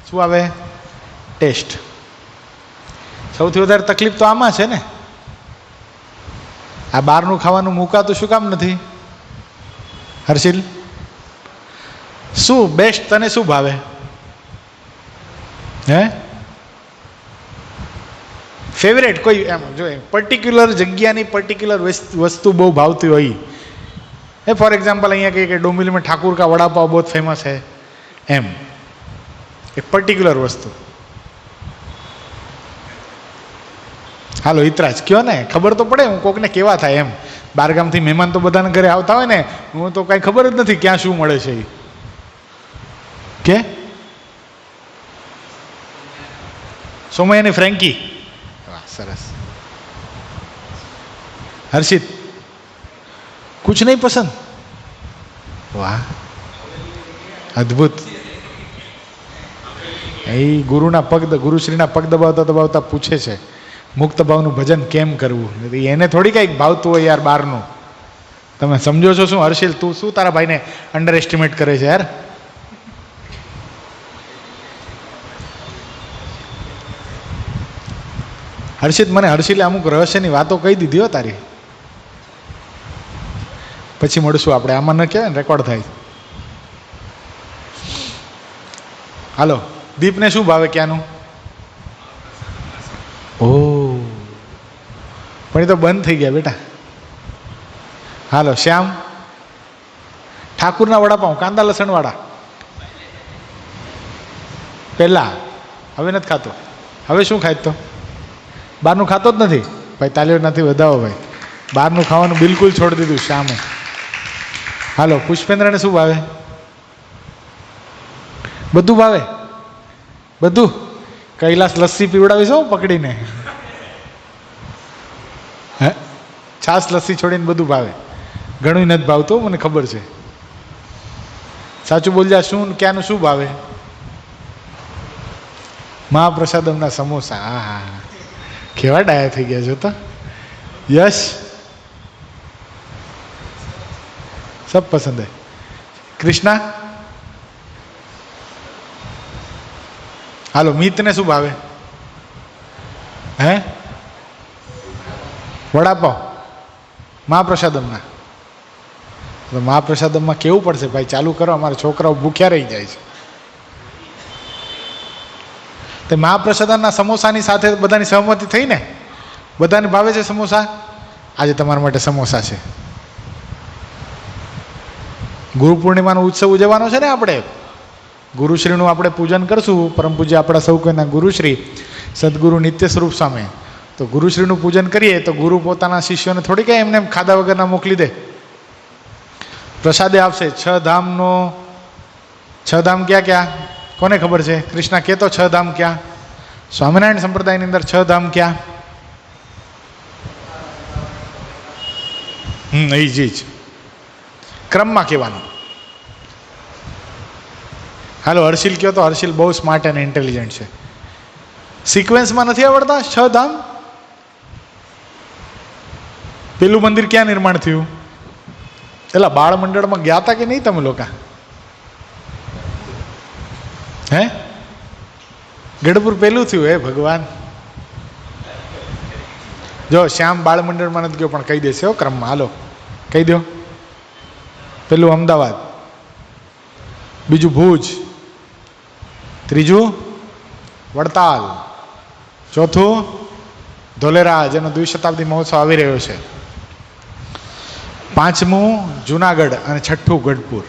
શું આવે? ટેસ્ટ. સૌથી વધારે તકલીફ તો આમાં છે ને. આ બહારનું ખાવાનું મુકાતું શું કામ નથી? હર્ષિલ શું બેસ્ટ, તને શું ભાવે? હે ફેવરેટ કોઈ એમ જો પર્ટિક્યુલર જગ્યાની પર્ટિક્યુલર વસ્તુ બહુ ભાવતી હોય એ. ફોર એગ્जाम्पल અહીંયા કહીએ કે डोंबिवली में ठाकुर का वड़ा पाव बहुत फेमस है, એમ એક પર્ટિક્યુલર વસ્તુ. હાલો હિતરાજ કયો ને, ખબર તો પડે. હું કોકને કેવા થાય એમ, બહારગામથી મહેમાન તો બધાને ઘરે આવતા હોય ને, હું તો કાંઈ ખબર જ નથી ક્યાં શું મળે છે. કે સોમય અને ફ્રેન્કી, વાહ સરસ. હર્ષિત कुछ नहीं पसंद, वाह अद्भुत. એ ગુરુના પગ, ગુરુશ્રીના પગ દબાવતા દબાવતા પૂછે છે મુક્ત ભાવનું ભજન કેમ કરવું. એને થોડી કંઈક ભાવતું હોય યાર બહારનું. તમે સમજો છો શું? હર્ષિલ તું શું તારા ભાઈને અંડર એસ્ટિમેટ કરે છે યાર. હર્ષિત મને હર્ષિલે અમુક રહસ્યની વાતો કહી દીધી હો તારી. પછી મળશું આપણે, આમાં ન કહેવાય ને, રેકોર્ડ થાય. હાલો દીપને શું ભાવે ક્યાંનું? ઓ પણ એ તો બંધ થઈ ગયા બેટા. હાલો શ્યામ, ઠાકુરના વડાપાઉં કાંદા લસણ વાળા પહેલા, હવે નથી ખાતો. હવે શું ખાય? તો બહારનું ખાતો જ નથી ભાઈ. તાલીઓ નથી વધાવો ભાઈ, બહારનું ખાવાનું બિલકુલ છોડી દીધું શ્યામે. હાલો પુષ્પેન્દ્રને શું ભાવે? બધું ભાવે, બધું. કૈલાસ લસ્સી પીવડાવીશ હો પકડીને. હે છાસ લસ્સી છોડીને બધું ભાવે. ઘણું નથી ભાવતું મને ખબર છે. સાચું બોલજા, શું ક્યાંનું શું ભાવે? મહાપ્રસાદમના સમોસા. હા હા, કેવા ડાયા થઈ ગયા છો તો. યશ सब पसंद है. कृष्णा हालो मीतने શું ભાવે? હે વડાપાવ મહાપ્રસાદમના. તો મહાપ્રસાદમમાં કેવું પડશે ભાઈ, ચાલુ કરો, અમારા છોકરાઓ ભૂખ્યા રહી જાય છે. તે મહાપ્રસાદમના સમોસાની સાથે બધાની સહમતિ થઈ ને? બધાને ભાવે છે સમોસા? આજે તમારા માટે સમોસા છે. ગુરુ પૂર્ણિમાનો ઉત્સવ ઉજવવાનો છે ને આપણે. ગુરુશ્રીનું આપણે પૂજન કરશું. પરમ પૂજ્ય આપણા સૌ કોઈના ગુરુશ્રી સદગુરુ નિત્ય સ્વરૂપ સ્વામી. તો ગુરુશ્રીનું પૂજન કરીએ તો ગુરુ પોતાના શિષ્યોને થોડી કંઈ એમને ખાધા વગરના મોકલી દે. પ્રસાદે આપશે. 6 ધામનો 6 ધામ ક્યાં ક્યાં કોને ખબર છે? કૃષ્ણ કહેતો 6 ધામ ક્યાં? સ્વામિનારાયણ સંપ્રદાયની અંદર 6 ધામ ક્યાં? એ જ ક્રમમાં કહેવાનું. હાલો હર્ષિલ કયો તો. હર્ષિલ બહુ સ્માર્ટ અને ઇન્ટેલિજન્ટ છે. સિક્વેન્સમાં નથી આવડતા 6 ધામ? પેલું મંદિર ક્યાં નિર્માણ થયું? પેલા બાળ મંડળમાં ગયા હતા કે નહીં તમે લોકો? હે, ગઢપુર પેલું થયું. હે ભગવાન, જો શ્યામ બાળ મંડળમાં નથી ગયો પણ કહી દેશે હો ક્રમમાં. હાલો કહી દો. પેલું અમદાવાદ, બીજું ભુજ, ત્રીજું વડતાલ, ચોથું ધોલેરા જેનો દ્વિશતાબ્દી મહોત્સવ આવી રહ્યો છે, પાંચમું જુનાગઢ અને છઠ્ઠું ગઢપુર.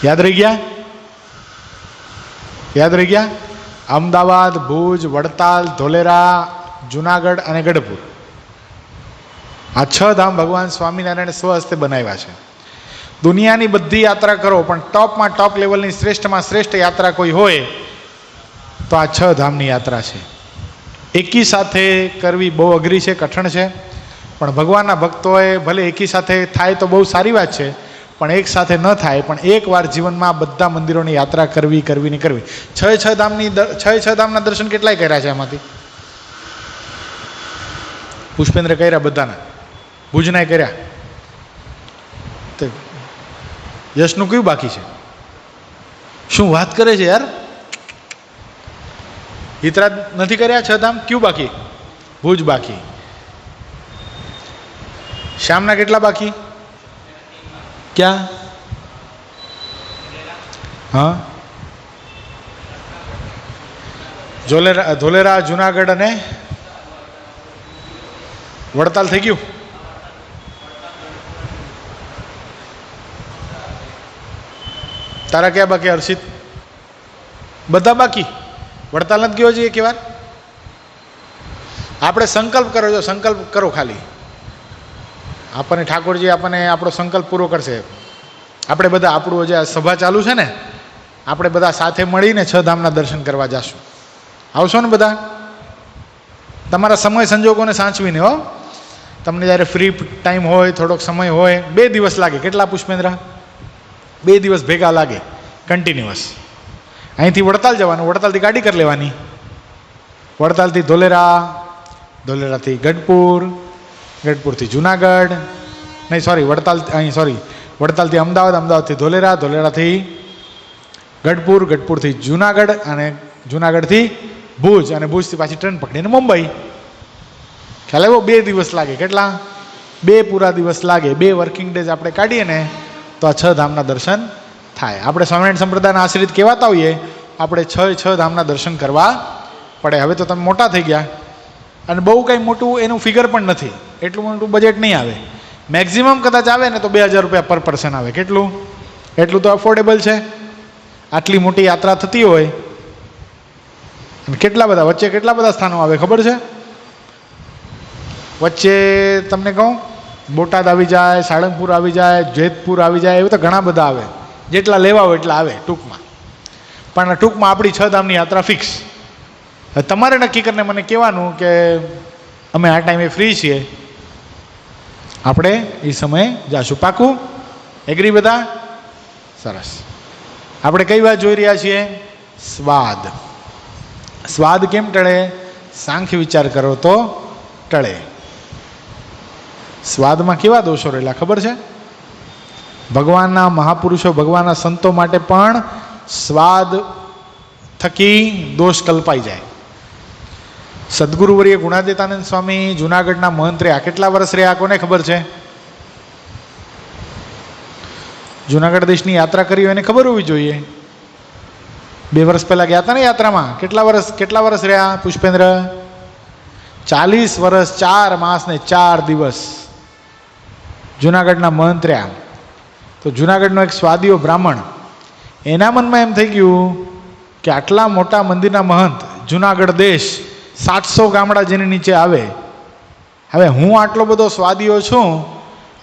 યાદ રહી ગયા? યાદ રહી ગયા? અમદાવાદ, ભુજ, વડતાલ, ધોલેરા, જુનાગઢ અને ગઢપુર. આ 6 ધામ ભગવાન સ્વામિનારાયણે સ્વહસ્તે બનાવ્યા છે. દુનિયાની બધી યાત્રા કરો પણ ટોપમાં ટોપ લેવલની શ્રેષ્ઠમાં શ્રેષ્ઠ યાત્રા કોઈ હોય તો આ 6 ધામની યાત્રા છે. એકી સાથે કરવી બહુ અઘરી છે, કઠણ છે. પણ ભગવાનના ભક્તોએ ભલે એકી સાથે થાય તો બહુ સારી વાત છે, પણ એક સાથે ન થાય પણ એકવાર જીવનમાં બધા મંદિરોની યાત્રા કરવી કરવી ને કરવી. 6 ધામના દર્શન કેટલાય કર્યા છે એમાંથી? પુષ્પેન્દ્ર કર્યા બધાના, ભુજના કર્યા. તો યશનું કયું બાકી છે? શું વાત કરે છે યાર? હિતરાજ નથી કર્યા 6 ધામ? કયું બાકી? ભુજ બાકી. શ્યામના કેટલા બાકી? ક્યાં? હા, ધોલેરા, જુનાગઢ અને વડતાલ થઈ ગયું. તારા ક્યાં બાકી હર્ષિત? બધા બાકી. વડતાલ નથી ગયો છે એક વાર? આપણે સંકલ્પ કરો. જો સંકલ્પ કરો ખાલી, આપણને ઠાકોરજી આપણને આપણો સંકલ્પ પૂરો કરશે. આપણે બધા આપણું જે સભા ચાલુ છે ને, આપણે બધા સાથે મળીને 6 ધામના દર્શન કરવા જશું. આવશો ને બધા? તમારા સમય સંજોગોને સાચવીને હો. તમને જ્યારે ફ્રી ટાઈમ હોય, થોડોક સમય હોય, 2 દિવસ લાગે. કેટલા પુષ્પેન્દ્ર? 2 દિવસ ભેગા લાગે કન્ટિન્યુઅસ. અહીંથી વડતાલ જવાનું, વડતાલથી ગાડી કરી લેવાની, વડતાલથી ધોલેરા, ધોલેરાથી ગઢપુર, ગઢપુરથી જુનાગઢ, નહીં સોરી વડતાલ, અહીં સોરી વડતાલથી અમદાવાદ, અમદાવાદથી ધોલેરા, ધોલેરાથી ગઢપુર, ગઢપુરથી જુનાગઢ અને જુનાગઢથી ભુજ અને ભુજથી પાછી ટ્રેન પકડીને મુંબઈ. ખ્યાલ આવ્યો? 2 દિવસ લાગે. કેટલા? 2 પૂરા દિવસ લાગે. 2 વર્કિંગ ડેઝ આપણે કાઢીએ ને તો આ 6 ધામના દર્શન થાય. આપણે સ્વામિનારાયણ સંપ્રદાયના આશ્રિત કહેવાતા હોઈએ, આપણે 6 ધામના દર્શન કરવા પડે. હવે તો તમે મોટા થઈ ગયા અને બહુ કંઈ મોટું એનું ફિગર પણ નથી, એટલું મોટું બજેટ નહીં આવે. મેક્ઝિમમ કદાચ આવે ને તો 2000 રૂપિયા પર પર્સન આવે. કેટલું? એટલું તો અફોર્ડેબલ છે. આટલી મોટી યાત્રા થતી હોય અને કેટલા બધા વચ્ચે કેટલા બધા સ્થાનો આવે ખબર છે? વચ્ચે તમને કહું, બોટાદ આવી જાય, સાળંગપુર આવી જાય, જેતપુર આવી જાય, એવું તો ઘણા બધા આવે. જેટલા લેવા હોય એટલા આવે ટૂંકમાં. પણ ટૂંકમાં આપણી 6 ધામની યાત્રા ફિક્સ. તમારે નક્કી કરીને મને કહેવાનું કે અમે આ ટાઈમે ફ્રી છીએ, આપણે એ સમયે જાશું. પાકું? એગ્રી બધા? સરસ. આપણે કઈ વાત જોઈ રહ્યા છીએ? સ્વાદ. સ્વાદ કેમ ટળે? સાંખ્ય વિચાર કરો તો ટળે. સ્વાદમાં કેવા દોષો રહેલા ખબર છે? ભગવાનના મહાપુરુષો, ભગવાનના સંતો માટે પણ સ્વાદ થકી દોષ કલ્પાઈ જાય. સદગુરુવર્ય ગુણાતીતાનંદ સ્વામી જુનાગઢના મહંત રહ્યા. કેટલા વર્ષ રહ્યા કોને ખબર છે? જુનાગઢ દેશની યાત્રા કરી હોય એને ખબર હોવી જોઈએ. 2 વર્ષ પહેલા ગયા હતા ને યાત્રામાં. કેટલા વર્ષ રહ્યા પુષ્પેન્દ્ર? 40 વર્ષ 4 માસ ને 4 દિવસ જુનાગઢના મહંત રહ્યા. તો જુનાગઢનો એક સ્વાદીઓ બ્રાહ્મણ, એના મનમાં એમ થઈ ગયું કે આટલા મોટા મંદિરના મહંત, જુનાગઢ દેશ 700 ગામડા જેની નીચે આવે, હવે હું આટલો બધો સ્વાદીઓ છું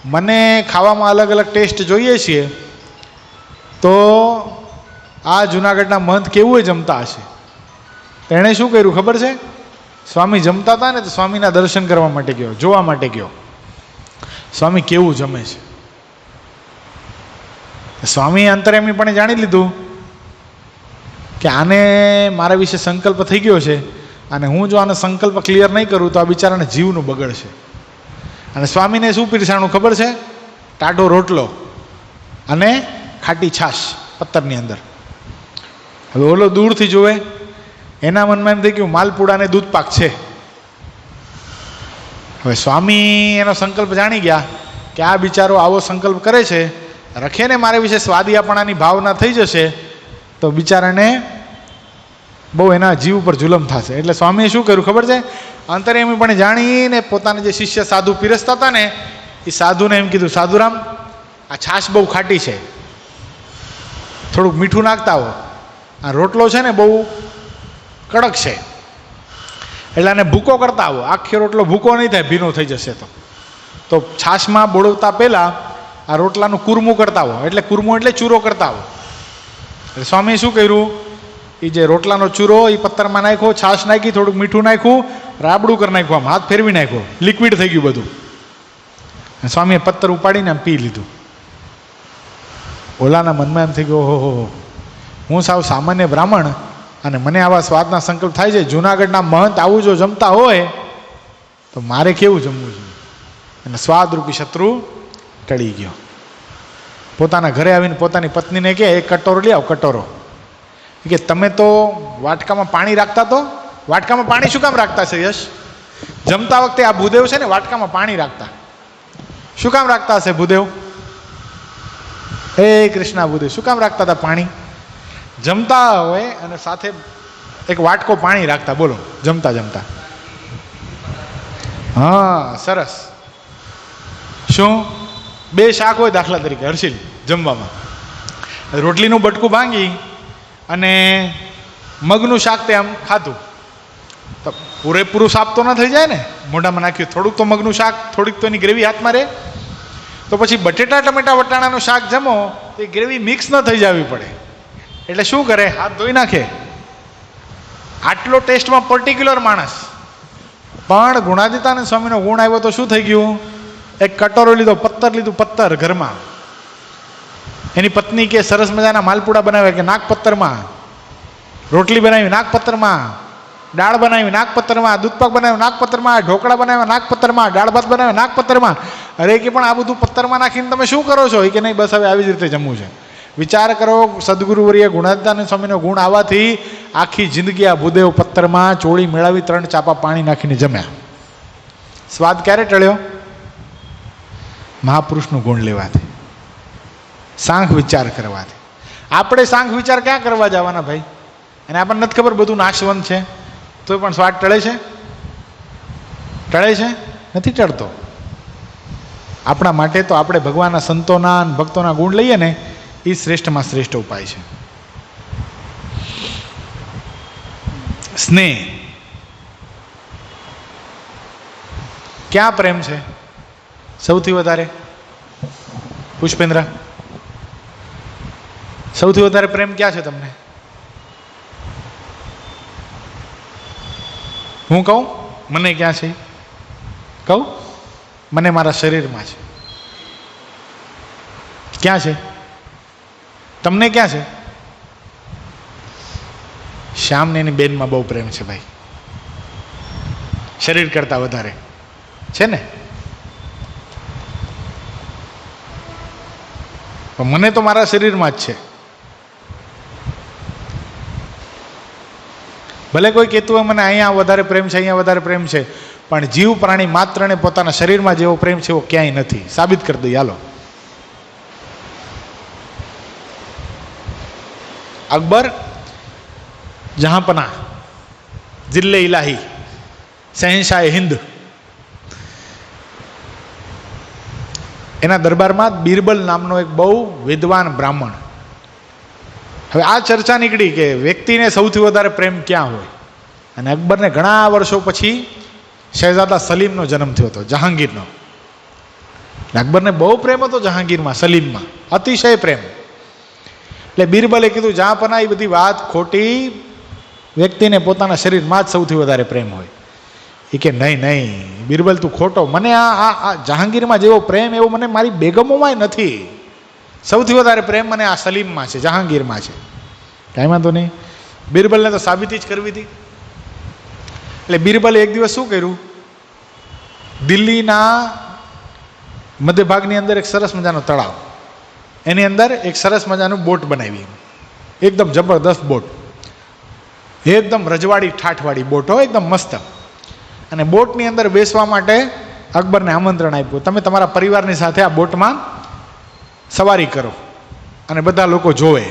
મને ખાવામાં અલગ અલગ ટેસ્ટ જોઈએ છીએ, તો આ જુનાગઢના મહંત કેવું જમતા હશે? તેણે શું કર્યું ખબર છે? સ્વામી જમતા હતા ને તો સ્વામીના દર્શન કરવા માટે ગયો, જોવા માટે ગયો, સ્વામી કેવું જમે છે. સ્વામી અંતર્યામી પણ જાણી લીધું કે આને મારા વિશે સંકલ્પ થઈ ગયો છે, અને હું જો આનો સંકલ્પ ક્લિયર નહીં કરું તો આ બિચારાને જીવનું બગડશે. અને સ્વામીને શું પીરસાણું ખબર છે? ટાઢો રોટલો અને ખાટી છાશ પત્તરની અંદર. હવે ઓલો દૂરથી જોવે, એના મનમાં એમ થઈ ગયું માલપુડાને દૂધપાક છે. હવે સ્વામી એનો સંકલ્પ જાણી ગયા કે આ બિચારો આવો સંકલ્પ કરે છે, રખે ને મારા વિશે સ્વાદિયાપણાની ભાવના થઈ જશે તો બિચારાને બહુ એના જીવ ઉપર જુલમ થશે. એટલે સ્વામીએ શું કર્યું ખબર છે? અંતર્યામી પણ જાણીને પોતાના જે શિષ્ય સાધુ પીરસતા હતા ને એ સાધુને એમ કીધું, સાધુરામ આ છાશ બહુ ખાટી છે, થોડુંક મીઠું નાખતા હો. આ રોટલો છે ને બહુ કડક છે, એટલે આને ભૂકો કરતા આવો. આખો રોટલો ભૂકો નહીં થાય, ભીનો થઈ જશે તો છાશમાં બોળવતા પહેલાં આ રોટલાનું કુરમું કરતા આવો. એટલે કુરમું એટલે ચૂરો કરતા આવો. એટલે સ્વામીએ શું કર્યું? એ જે રોટલાનો ચૂરો એ પત્તરમાં નાખ્યો, છાશ નાખી, થોડુંક મીઠું નાખ્યું, રાબડું કરી નાખ્યું, આમ હાથ ફેરવી નાખ્યો, લિક્વિડ થઈ ગયું બધું. સ્વામીએ પત્તર ઉપાડીને આમ પી લીધું. ઓલાના મનમાં એમ થઈ ગયો, ઓહો, હું સાવ સામાન્ય બ્રાહ્મણ અને મને આવા સ્વાદના સંકલ્પ થાય છે. જુનાગઢના મહંત આવું જો જમતા હોય તો મારે કેવું જમવું જોઈએ? અને સ્વાદરૂપી શત્રુ ટળી ગયો. પોતાના ઘરે આવીને પોતાની પત્નીને કહે, એક કટોરો લઈ આવ, કટોરો. કે તમે તો વાટકામાં પાણી રાખતા, તો વાટકામાં પાણી શું કામ રાખતા છે યશ? જમતા વખતે આ ભૂદેવ છે ને વાટકામાં પાણી રાખતા, શું કામ રાખતા હશે ભૂદેવ? હે કૃષ્ણા, ભૂદેવ શું કામ રાખતા હતા પાણી? જમતા હોય અને સાથે એક વાટકો પાણી રાખતા. બોલો, જમતા જમતા. હા, સરસ. શું? બે શાક હોય દાખલા તરીકે હર્ષિલ જમવામાં, રોટલીનું બટકું ભાંગી અને મગનું શાક તે આમ ખાતું તો પૂરેપૂરું સાફ તો ન થઈ જાય ને? મોઢામાં નાખ્યું થોડુંક તો મગનું શાક, થોડીક તો એની ગ્રેવી હાથમાં રહે. તો પછી બટેટા ટમેટા વટાણાનું શાક જમો તો એ ગ્રેવી મિક્સ ન થઈ જવી પડે, એટલે શું કરે? હાથ ધોઈ નાખે. આટલો ટેસ્ટમાં પર્ટિક્યુલર માણસ, પણ ગુણાતીતાનંદ સ્વામીનો ગુણ આવ્યો તો શું થઈ ગયું? એક કટોરો લીધો, પત્તર લીધું, પત્તર ઘરમાં. એની પત્ની કે સરસ મજાના માલપુડા બનાવ્યા કે નાગપત્તરમાં, રોટલી બનાવી નાગપત્તરમાં, દાળ બનાવી નાગપત્તરમાં, દૂધપાક બનાવ્યો નાગપત્તરમાં, ઢોકળા બનાવ્યા નાગપત્તરમાં, દાળ ભાત બનાવ્યા નાગપત્તરમાં. અરે કે પણ આ બધું પત્તરમાં નાખીને તમે શું કરો છો? એ કે નહીં, બસ હવે આવી જ રીતે જમવું છે. વિચાર કરો, સદગુરુવર્ય ગુણાતીતાનંદ સ્વામીનો ગુણ આવવાથી આખી જિંદગી આ ભૂદેવ પત્તરમાં ચોળી મેળવી 3 ચાપા પાણી નાખીને જમ્યા. સ્વાદ ક્યારે ટળ્યો? મહાપુરુષનું ગુણ લેવાથી, સાંખ વિચાર કરવાથી. આપણે સાંખ વિચાર ક્યાં કરવા જવાના ભાઈ? અને આપણને નથી ખબર બધું નાશવંત છે, તો પણ સ્વાદ ટળે છે? ટળે છે? નથી ટળતો. આપણા માટે તો આપણે ભગવાનના સંતોના ભક્તોના ગુણ લઈએ ને એ શ્રેષ્ઠમાં શ્રેષ્ઠ ઉપાય છે. સ્નેહ. ક્યાં પ્રેમ છે સૌથી વધારે? પુષ્પેન્દ્ર, સૌથી વધારે પ્રેમ ક્યાં છે તમને? હું કહું મને ક્યાં છે? કહું? મને મારા શરીરમાં છે. ક્યાં છે? તમને ક્યાં છે? શ્યામને એની બેનમાં બહુ પ્રેમ છે ભાઈ, શરીર કરતા વધારે છે ને. પણ મને તો મારા શરીરમાં જ છે. ભલે કોઈ કહેતું હોય મને અહીંયા વધારે પ્રેમ છે, અહીંયા વધારે પ્રેમ છે, પણ જીવ પ્રાણી માત્રને પોતાના શરીરમાં જેવો પ્રેમ છે એવો ક્યાંય નથી. સાબિત કરી દઈએ હાલો. અકબર જહાંપના જિલ્લે ઇલાહી શહેનશાહ હિન્દ, એના દરબારમાં બિરબલ નામનો એક બહુ વિદ્વાન બ્રાહ્મણ. હવે આ ચર્ચા નીકળી કે વ્યક્તિને સૌથી વધારે પ્રેમ ક્યાં હોય, અને અકબરને ઘણા વર્ષો પછી શહેજાદા સલીમનો જન્મ થયો હતો, જહાંગીરનો. અકબરને બહુ પ્રેમ હતો જહાંગીરમાં, સલીમમાં, અતિશય પ્રેમ. એટલે બિરબલે કીધું જ્યાં પણ એ બધી વાત ખોટી, વ્યક્તિને પોતાના શરીરમાં જ સૌથી વધારે પ્રેમ હોય. એ કે નહીં નહીં બિરબલ તું ખોટો, મને આ જહાંગીરમાં જેવો પ્રેમ એવો મને મારી બેગમોમાં નથી. સૌથી વધારે પ્રેમ મને આ સલીમમાં છે, જહાંગીરમાં છે. કાંઈ વાંધો નહીં, બિરબલને તો સાબિતી જ કરવી હતી. એટલે બિરબલે એક દિવસ શું કર્યું, દિલ્હીના મધ્ય ભાગની અંદર એક સરસ મજાનો તળાવ, એની અંદર એક સરસ મજાનું બોટ બનાવી, એકદમ જબરદસ્ત બોટ, એકદમ રજવાડી ઠાઠવાળી બોટ હોય, એકદમ મસ્ત. અને બોટની અંદર બેસવા માટે અકબરને આમંત્રણ આપ્યું, તમે તમારા પરિવારની સાથે આ બોટમાં સવારી કરો અને બધા લોકો જોવે.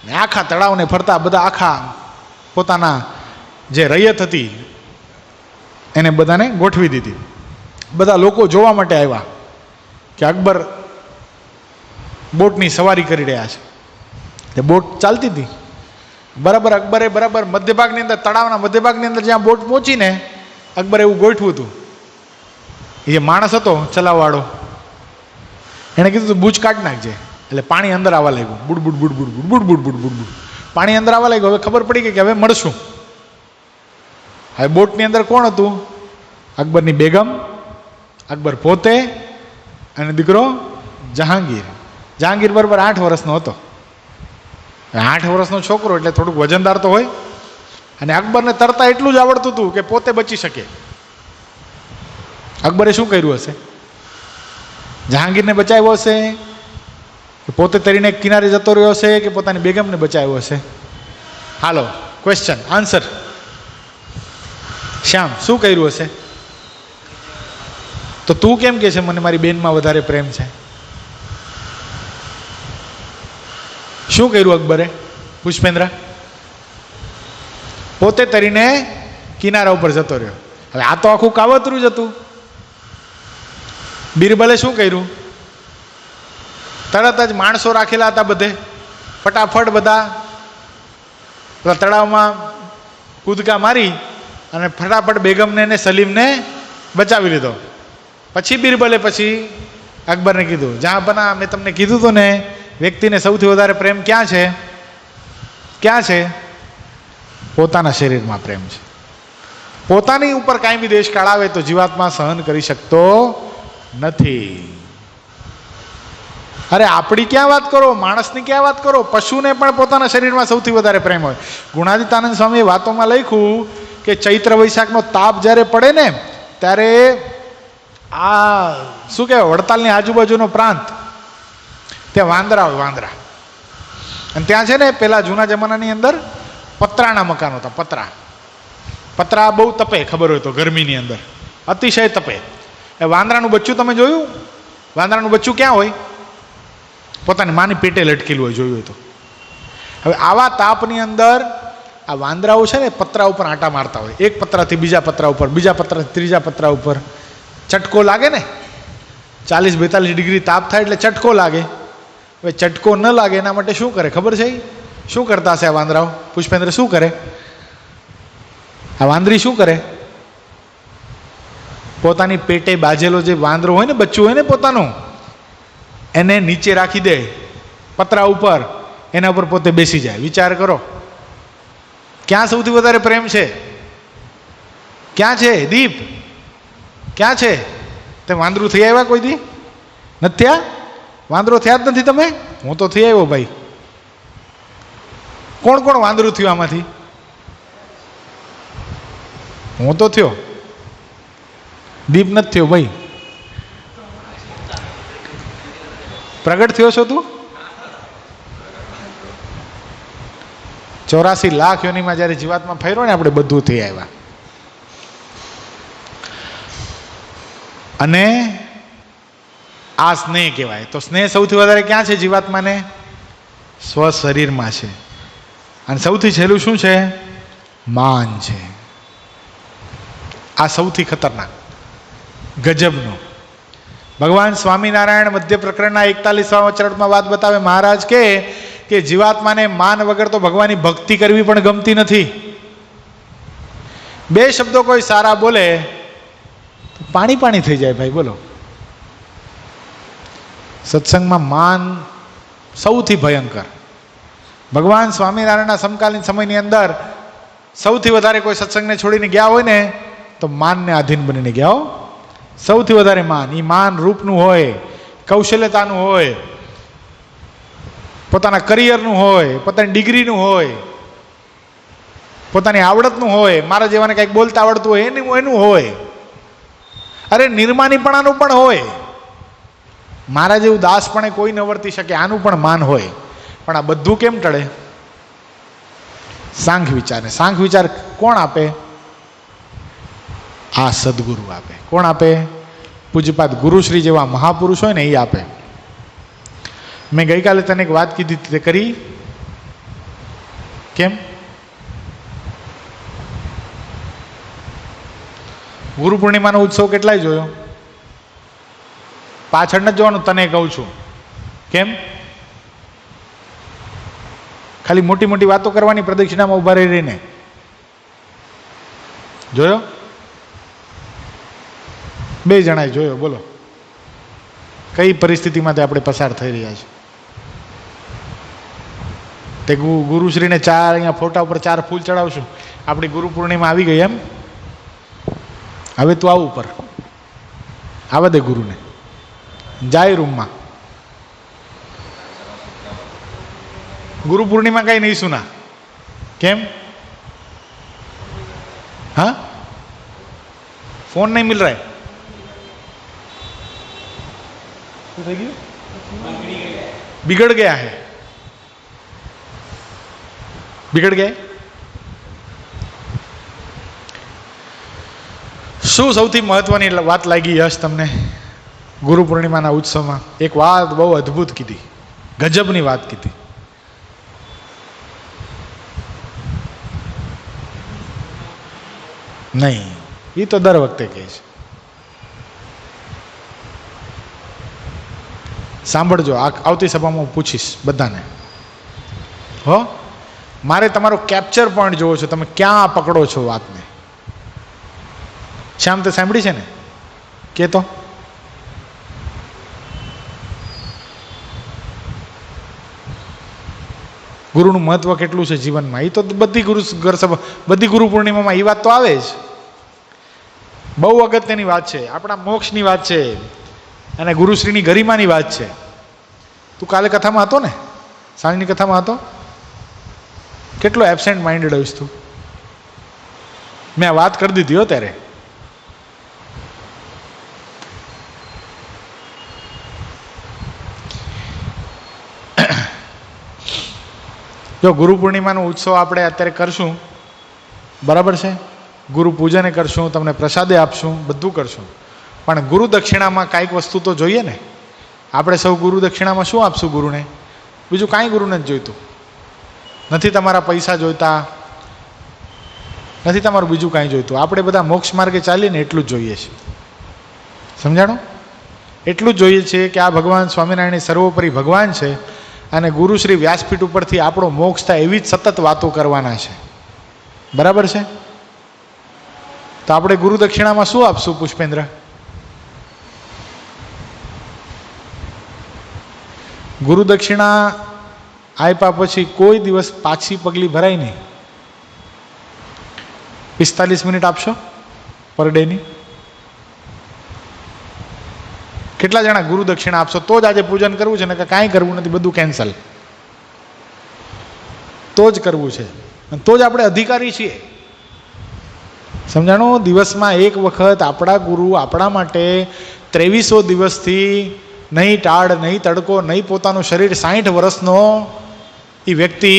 ને આખા તળાવને ફરતા બધા આખા પોતાના જે રૈયત હતી એને બધાને ગોઠવી દીધી. બધા લોકો જોવા માટે આવ્યા કે અકબર બોટની સવારી કરી રહ્યા છે. તે બોટ ચાલતી હતી બરાબર. અકબરે બરાબર મધ્ય ભાગની અંદર, તળાવના મધ્ય ભાગની અંદર જ્યાં બોટ પહોંચીને અકબરે એવું ગોઠવું હતું. એ માણસ હતો ચલાવવાળો, એણે કીધું તું બૂચ કાઢી નાખજે. એટલે પાણી અંદર આવવા લાગ્યું, બુડ બુડ બુડ બુડ બુડ બુડ બુડ બુડ બુડ બુડ પાણી અંદર આવવા લાગ્યું. હવે ખબર પડી ગઈ કે હવે મળશું. હવે બોટની અંદર કોણ હતું? અકબરની બેગમ, અકબર પોતે અને દીકરો જહાંગીર. જહાંગીર બરાબર 8 વર્ષનો હતો. 8 વર્ષનો છોકરો એટલે થોડુંક વજનદાર તો હોય. અને અકબરને તરતા એટલું જ આવડતું હતું કે પોતે બચી શકે. અકબરે શું કર્યું હશે? જહાંગીરને બચાવ્યો હશે કે પોતે તરીને કિનારે જતો રહ્યો હશે કે પોતાની બેગમને બચાવ્યો હશે? હાલો ક્વેશ્ચન આન્સર. શ્યામ શું કર્યું હશે? તો તું કેમ કહે છે મને મારી બેનમાં વધારે પ્રેમ છે? શું કર્યું અકબરે? પુષ્પેન્દ્ર પોતે તરીને કિનારા ઉપર જતો રહ્યો. હવે આ તો આખું કાવતરું જ હતું. બિરબલે શું કર્યું? તરત જ માણસો રાખેલા હતા બધે, ફટાફટ બધા તળાવમાં કૂદકા મારી અને ફટાફટ બેગમને ને સલીમને બચાવી લીધો. પછી બિરબલે અકબરને કીધું, જ્યાં બના મેં તમને કીધું હતું ને, વ્યક્તિને સૌથી વધારે પ્રેમ ક્યાં છે? ક્યાં છે? પોતાના શરીરમાં પ્રેમ છે. પોતાની ઉપર કાંઈ બી દેશ કાળ આવે તો જીવાત્મા સહન કરી શકતો નથી. અરે આપણી ક્યાં વાત કરો, માણસની ક્યાં વાત કરો, પશુને પણ પોતાના શરીરમાં સૌથી વધારે પ્રેમ હોય. ગુણાદિતાનંદ સ્વામીએ વાતોમાં લખ્યું કે ચૈત્ર વૈશાખનો તાપ જ્યારે પડે ને ત્યારે આ શું કહેવાય, વડતાલની આજુબાજુનો પ્રાંત, ત્યાં વાંદરા હોય, વાંદરા. અને ત્યાં છે ને પેલા જૂના જમાનાની અંદર પતરાના મકાનો હતા. પતરા બહુ તપે, ખબર હોય તો, ગરમીની અંદર અતિશય તપે. એ વાંદરાનું બચ્ચું તમે જોયું? વાંદરાનું બચ્ચું ક્યાં હોય? પોતાની માની પેટે લટકેલું હોય, જોયું હોય તો. હવે આવા તાપની અંદર આ વાંદરાઓ છે ને પતરા ઉપર આંટા મારતા હોય, એક પતરાથી બીજા પતરા ઉપર, બીજા પતરાથી ત્રીજા પતરા ઉપર. ચટકો લાગે ને, 40-42 ડિગ્રી તાપ થાય એટલે ચટકો લાગે. હવે ચટકો ન લાગે એના માટે શું કરે ખબર છે? શું કરતા હશે આ વાંદરાઓ? પુષ્પેન્દ્ર શું કરે? આ વાંદરી શું કરે? પોતાની પેટે બાજેલો જે વાંદરો હોય ને, બચ્ચું હોય ને પોતાનું, એને નીચે રાખી દે પતરા ઉપર, એના ઉપર પોતે બેસી જાય. વિચાર કરો ક્યાં સૌથી વધારે પ્રેમ છે? ક્યાં છે દીપ? ક્યાં છે? તે વાંદરું થઈ આવ્યા કોઈ દી? નથી થયા? વાંદરો થયા જ નથી તમે? હું તો થઈ આવ્યો ભાઈ. કોણ કોણ વાંદરું થયું આમાંથી? હું તો થયો. દીપ નથી થયો ભાઈ. પ્રગટ થયો છો તું? 84 લાખ યોનીમાં જ્યારે જીવાતમાં ફેર્યો ને આપણે બધું થઈ આવ્યા. અને આ સ્નેહ કહેવાય. તો સ્નેહ સૌથી વધારે ક્યાં છે જીવાત્માને? સ્વ શરીરમાં છે. અને સૌથી છેલ્લું શું છે? માન છે. આ સૌથી ખતરનાક, ગજબનો. ભગવાન સ્વામિનારાયણ મધ્ય પ્રકરણના 41મા ચરણમાં વાત બતાવે. મહારાજ કે જીવાત્માને માન વગર તો ભગવાનની ભક્તિ કરવી પણ ગમતી નથી. 2 શબ્દો કોઈ સારા બોલે તો પાણી પાણી થઈ જાય ભાઈ. બોલો, સત્સંગમાં માન સૌથી ભયંકર. ભગવાન સ્વામિનારાયણના સમકાલીન સમયની અંદર સૌથી વધારે કોઈ સત્સંગને છોડીને ગયા હોય ને તો માનને આધીન બનીને ગયા હો. સૌથી વધારે માન, એ માન રૂપનું હોય, કૌશલ્યતાનું હોય, પોતાના કરિયરનું હોય, પોતાની ડિગ્રીનું હોય, પોતાની આવડતનું હોય, મારા જેવાને કંઈક બોલતા આવડતું હોય એનું હોય, અરે નિર્માનીપણાનું પણ હોય. મારા જેવું દાસપણે કોઈ ન વર્તી શકે આનું પણ માન હોય. પણ આ બધું કેમ ટળે? સાંખ વિચાર. સાંખ વિચાર કોણ આપે? આ સદગુરુ આપે. કોણ આપે? પૂજ્યપાદ ગુરુશ્રી જેવા મહાપુરુષ હોય ને એ આપે. મેં ગઈકાલે તને એક વાત કીધી તે કરી? કેમ? ગુરુ પૂર્ણિમાનો ઉત્સવ કેટલાય જોયો? પાછળ નથી જોવાનું, તને કહું છું. કેમ? ખાલી મોટી મોટી વાતો કરવાની, પ્રદક્ષિણામાં ઉભા રહીને. જોયો? 2 જણાએ જોયો. બોલો કઈ પરિસ્થિતિમાંથી આપણે પસાર થઈ રહ્યા છે? તે ગુરુશ્રીને 4 અહીંયા ફોટા ઉપર 4 ફૂલ ચડાવશું. આપણી ગુરુ પૂર્ણિમા આવી ગઈ એમ. હવે તું આવ ઉપર, આવા દે ગુરુને, જાય રૂમમાં. ગુરુ પૂર્ણિમા કઈ નહીં સુના. કેમ? હા, ફોન નહીં મિલ રહા. શું થઈ ગયું? बिगड़ गया है. बिगड़ गए. શું સૌથી મહત્વની વાત લાગી યશ તમને ગુરુ પૂર્ણિમાના ઉત્સવમાં? એક વાત બહુ અદ્ભુત કીધી, ગજબની વાત કીધી. નહીં, એ તો દર વખતે કહે છે. સાંભળજો, આવતી સભામાં હું પૂછીશ બધાને. હો, મારે તમારો કેપ્ચર પોઈન્ટ જોવો છો, તમે ક્યાં પકડો છો વાતને. શ્યામ તે સાંભળી છે ને? કે તો ગુરુનું મહત્વ કેટલું છે જીવનમાં, એ તો બધી ગુરુ પૂર્ણિમામાં એ વાત તો આવે જ. બહુ અગત્યની વાત છે, આપણા મોક્ષની વાત છે અને ગુરુશ્રીની ગરિમાની વાત છે. તું કાલે કથામાં હતો ને? સાંજની કથામાં હતો? કેટલો એબસેન્ટ માઇન્ડેડ હોઈશ તું. મેં આ વાત કરી દીધી હો ત્યારે. જો ગુરુ પૂર્ણિમાનો ઉત્સવ આપણે અત્યારે કરશું, બરાબર છે, ગુરુ પૂજને કરશું, તમને પ્રસાદે આપશું, બધું કરશું, પણ ગુરુ દક્ષિણામાં કાંઈક વસ્તુ તો જોઈએ ને. આપણે સૌ ગુરુ દક્ષિણામાં શું આપશું ગુરુને? બીજું કાંઈ ગુરુને જ જોઈતું નથી. તમારા પૈસા જોઈતા નથી, તમારું બીજું કાંઈ જોઈતું. આપણે બધા મોક્ષ માર્ગે ચાલીએ ને એટલું જ જોઈએ છે. સમજાણો? એટલું જ જોઈએ છે કે આ ભગવાન સ્વામિનારાયણ સર્વોપરી ભગવાન છે અને ગુરુ શ્રી વ્યાસપીઠ ઉપરથી આપણો મોક્ષ થાય એવી જ સતત વાતો કરવાના છે. બરાબર છે? તો આપણે ગુરુ દક્ષિણામાં શું આપશું પુષ્પેન્દ્ર? ગુરુ દક્ષિણા આપ્યા પછી કોઈ દિવસ પાછી પગલી ભરાય નહીં. 45 મિનિટ આપશો પર ડેની? કેટલા જણા ગુરુ દક્ષિણા આપશો? તો જ આજે પૂજન કરવું છે ને કે કાંઈ કરવું નથી, બધું કેન્સલ. તો જ કરવું છે, તો જ આપણે અધિકારી છીએ. સમજાણો? દિવસમાં એક વખત આપણા ગુરુ આપણા માટે 2300 દિવસથી નહીં ટાળ, નહીં તડકો, નહીં પોતાનું શરીર, 60 વર્ષનો એ વ્યક્તિ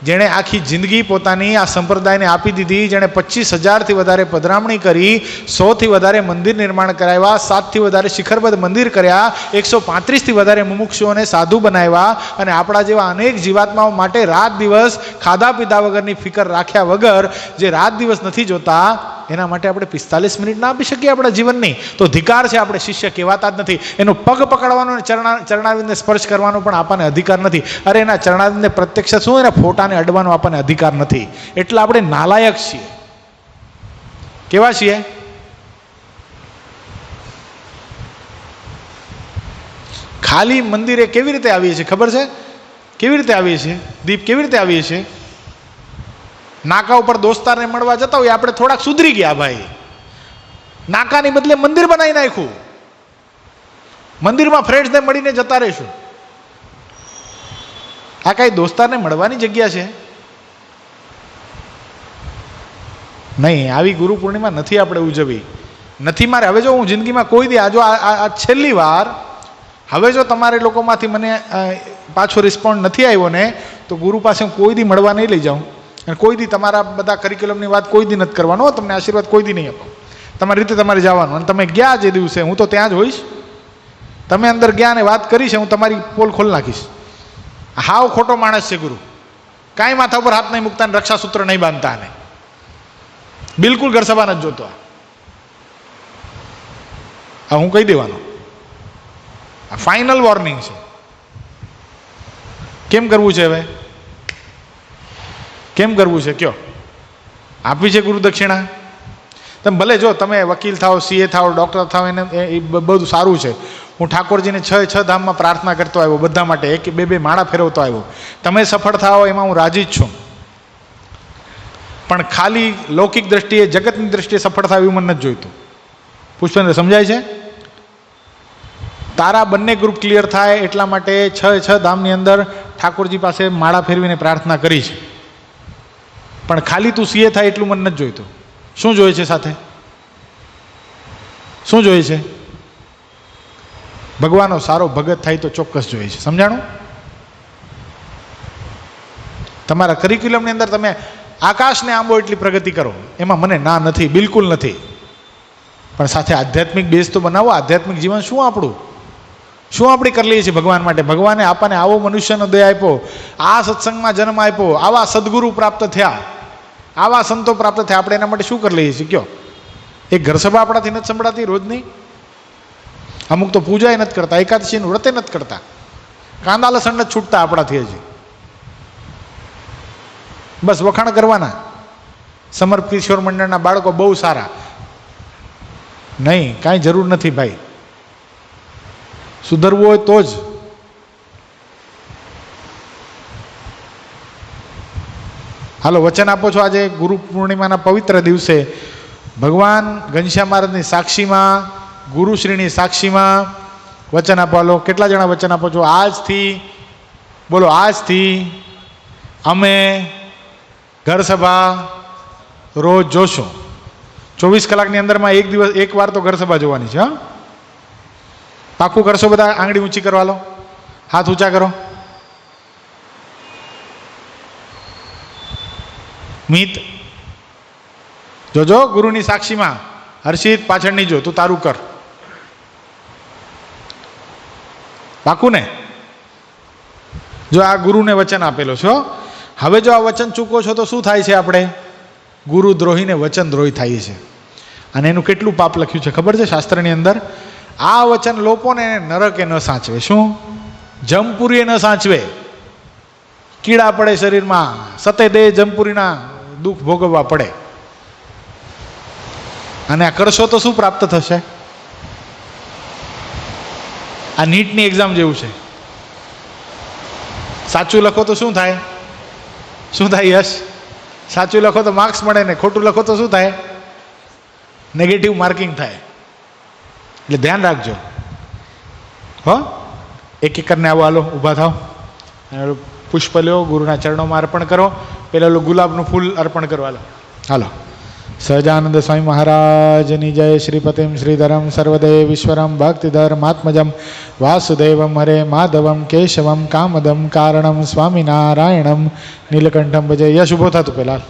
જેણે આખી જિંદગી પોતાની આ સંપ્રદાયને આપી દીધી, જેણે 25,000થી વધારે પધરામણી કરી, 100થી વધારે મંદિર નિર્માણ કરાવ્યા, 7થી વધારે શિખરબદ્ધ મંદિર કર્યા, 135થી વધારે મુમુક્ષુઓને સાધુ બનાવ્યા અને આપણા જેવા અનેક જીવાત્માઓ માટે રાત દિવસ ખાધા પીધા વગરની ફિકર રાખ્યા વગર જે રાત દિવસ નથી જોતા, એના માટે આપણે 45 મિનિટ ના આપી શકીએ આપણા જીવનની? તો ધિકાર છે, આપણે શિષ્ય કહેવાતા જ નથી. એનો પગ પકડવાનો, ચરણારવિંદને સ્પર્શ કરવાનો પણ આપણને અધિકાર નથી. અરે એના ચરણારવિંદને પ્રત્યક્ષ શું, એના ફોટાને અડવાનો આપણને અધિકાર નથી. એટલે આપણે નાલાયક છીએ. કેવા છીએ? ખાલી મંદિરે કેવી રીતે આવીએ છીએ ખબર છે? કેવી રીતે આવીએ છીએ? દીપ કેવી રીતે આવીએ છીએ? નાકા ઉપર દોસ્તારને મળવા જતા હોય આપણે થોડાક સુધરી ગયા ભાઈ, નાકાની બદલે મંદિર બનાવી નાખ્યું, મંદિરમાં ફ્રેન્ડ્સને મળીને જતા રહીશું. આ કઈ દોસ્તારને મળવાની જગ્યા છે? નહીં, આવી ગુરુ પૂર્ણિમા નથી આપણે ઉજવવી, નથી મારે. હવે જો હું જિંદગીમાં કોઈ દી આ છેલ્લી વાર, હવે જો તમારે લોકોમાંથી મને પાછો રિસ્પોન્ડ નથી આવ્યો ને, તો ગુરુ પાસે હું કોઈ દી મળવા નહીં લઈ જાઉં, અને કોઈ દી તમારા બધા કરિક્યુલમની વાત કોઈ દી નથી કરવાનો, તમને આશીર્વાદ કોઈ દી નહીં આપો. તમારી રીતે તમારે જવાનું, અને તમે ગયા જે દિવસે હું તો ત્યાં જ હોઈશ. તમે અંદર ગયા ને વાત કરી છે, હું તમારી પોલ ખોલ નાખીશ. હાવ ખોટો માણસ છે ગુરુ, કાંઈ માથા ઉપર હાથ નહીં મૂકતા ને રક્ષાસૂત્ર નહીં બાંધતા, ને બિલકુલ ઘર સભા નથી જોતો. આ હું કહી દેવાનો, આ ફાઇનલ વોર્નિંગ છે. કેમ કરવું છે? હવે કેમ કરવું છે કયો? આપવી છે ગુરુ દક્ષિણા? તમે ભલે જો તમે વકીલ થાઓ, સીએ થાઓ, ડૉક્ટર થાઓ, એને એ બધું સારું છે. હું ઠાકોરજીને 6 ધામમાં પ્રાર્થના કરતો આવ્યો બધા માટે, 1-2 માળા ફેરવતો આવ્યો. તમે સફળ થાઓ એમાં હું રાજી જ છું, પણ ખાલી લૌકિક દ્રષ્ટિએ, જગતની દ્રષ્ટિએ સફળ થાય એવું મને નથી જોઈતું. પુષ્પેન્દ્ર સમજાય છે? તારા બંને ગ્રુપ ક્લિયર થાય એટલા માટે 6 ધામની અંદર ઠાકોરજી પાસે માળા ફેરવીને પ્રાર્થના કરી છે, પણ ખાલી તું સીએ થાય એટલું મને નથી જોઈતું. શું જોઈએ છે સાથે? શું જોઈએ છે? ભગવાનનો સારો ભગત થાય તો ચોક્કસ જોઈએ છે. સમજાણું? તમારા કરિક્યુલમની અંદર તમે આકાશને આંબો એટલી પ્રગતિ કરો, એમાં મને ના નથી, બિલકુલ નથી, પણ સાથે આધ્યાત્મિક બેઝ તો બનાવો. આધ્યાત્મિક જીવન શું આપણું, શું આપણે કરી લઈએ છીએ ભગવાન માટે? ભગવાને આપણને આવો મનુષ્યનો દેહ આપ્યો, આ સત્સંગમાં જન્મ આપ્યો, આવા સદગુરુ પ્રાપ્ત થયા, આવા સંતો પ્રાપ્ત થયા, આપણે એના માટે શું કરી લઈએ છીએ કયો? એક ઘર સભા આપણાથી નથી સંભળાતી રોજની? અમુક તો પૂજા નથી કરતા, એકાદશીનું વ્રતે નથી કરતા, કાંદા લસણ નથી છૂટતા આપણાથી હજી. બસ વખાણ કરવાના. સમર્પ કિશોર મંડળના બાળકો બહુ સારા. નહીં, કાંઈ જરૂર નથી ભાઈ. સુધરવું હોય તો જ. હાલો, વચન આપો છો આજે ગુરુ પૂર્ણિમાના પવિત્ર દિવસે ભગવાન ઘનશ્યામ મહારાજની સાક્ષીમાં, ગુરુશ્રીની સાક્ષીમાં વચન આપો. હાલો, કેટલા જણા વચન આપો છો? આજથી બોલો, આજથી અમે ઘર સભા રોજ જોશું. 24 કલાકની અંદરમાં એક વાર તો ઘર સભા જોવાની છે. હા, પાકું કરશો બધા? આંગળી ઊંચી કરવા લો, હાથ ઊંચા કરો. મિત જોજો, ગુરુની સાક્ષીમાં. હર્ષિત પાછળ નહીં જો, તું તારું કર. પાકું ને? જો આ ગુરુને વચન આપેલો છો, હવે જો આ વચન ચૂકો છો તો શું થાય છે? આપણે ગુરુ દ્રોહીને વચન દ્રોહી થાય છે. અને એનું કેટલું પાપ લખ્યું છે ખબર છે શાસ્ત્રની અંદર? આ વચન લોકોને નરકે ન સાચવે. શું? જમપુરીએ ન સાચવે. કીડા પડે શરીરમાં, સતે દેહ જમપુરીના દુઃખ ભોગવવા પડે. અને આ કરશો તો શું પ્રાપ્ત થશે? આ નીટની એક્ઝામ જેવું છે. સાચું લખો તો શું થાય? શું થાય યશ? સાચું લખો તો માર્ક્સ મળે ને, ખોટું લખો તો શું થાય? નેગેટિવ માર્કિંગ થાય. એટલે ધ્યાન રાખજો હો. એક એક કરીને આવો. હાલો, ઊભા થાવ, પુષ્પ લ્યો, ગુરુના ચરણોમાં અર્પણ કરો. પેલા ગુલાબનું ફૂલ અર્પણ કરો. હાલો હાલો. સહજાનંદ સ્વામી મહારાજની જય. શ્રીપતિમ શ્રીધરમ સર્વદેવીશ્વરમ ભક્તિધર્માત્મજમ વાસુદેવમ હરે માધવમ કેશવમ કામદમ કારણમ સ્વામિનારાયણમ નીલકંઠમ ભજે. યશ ઉભો થતું પેલા.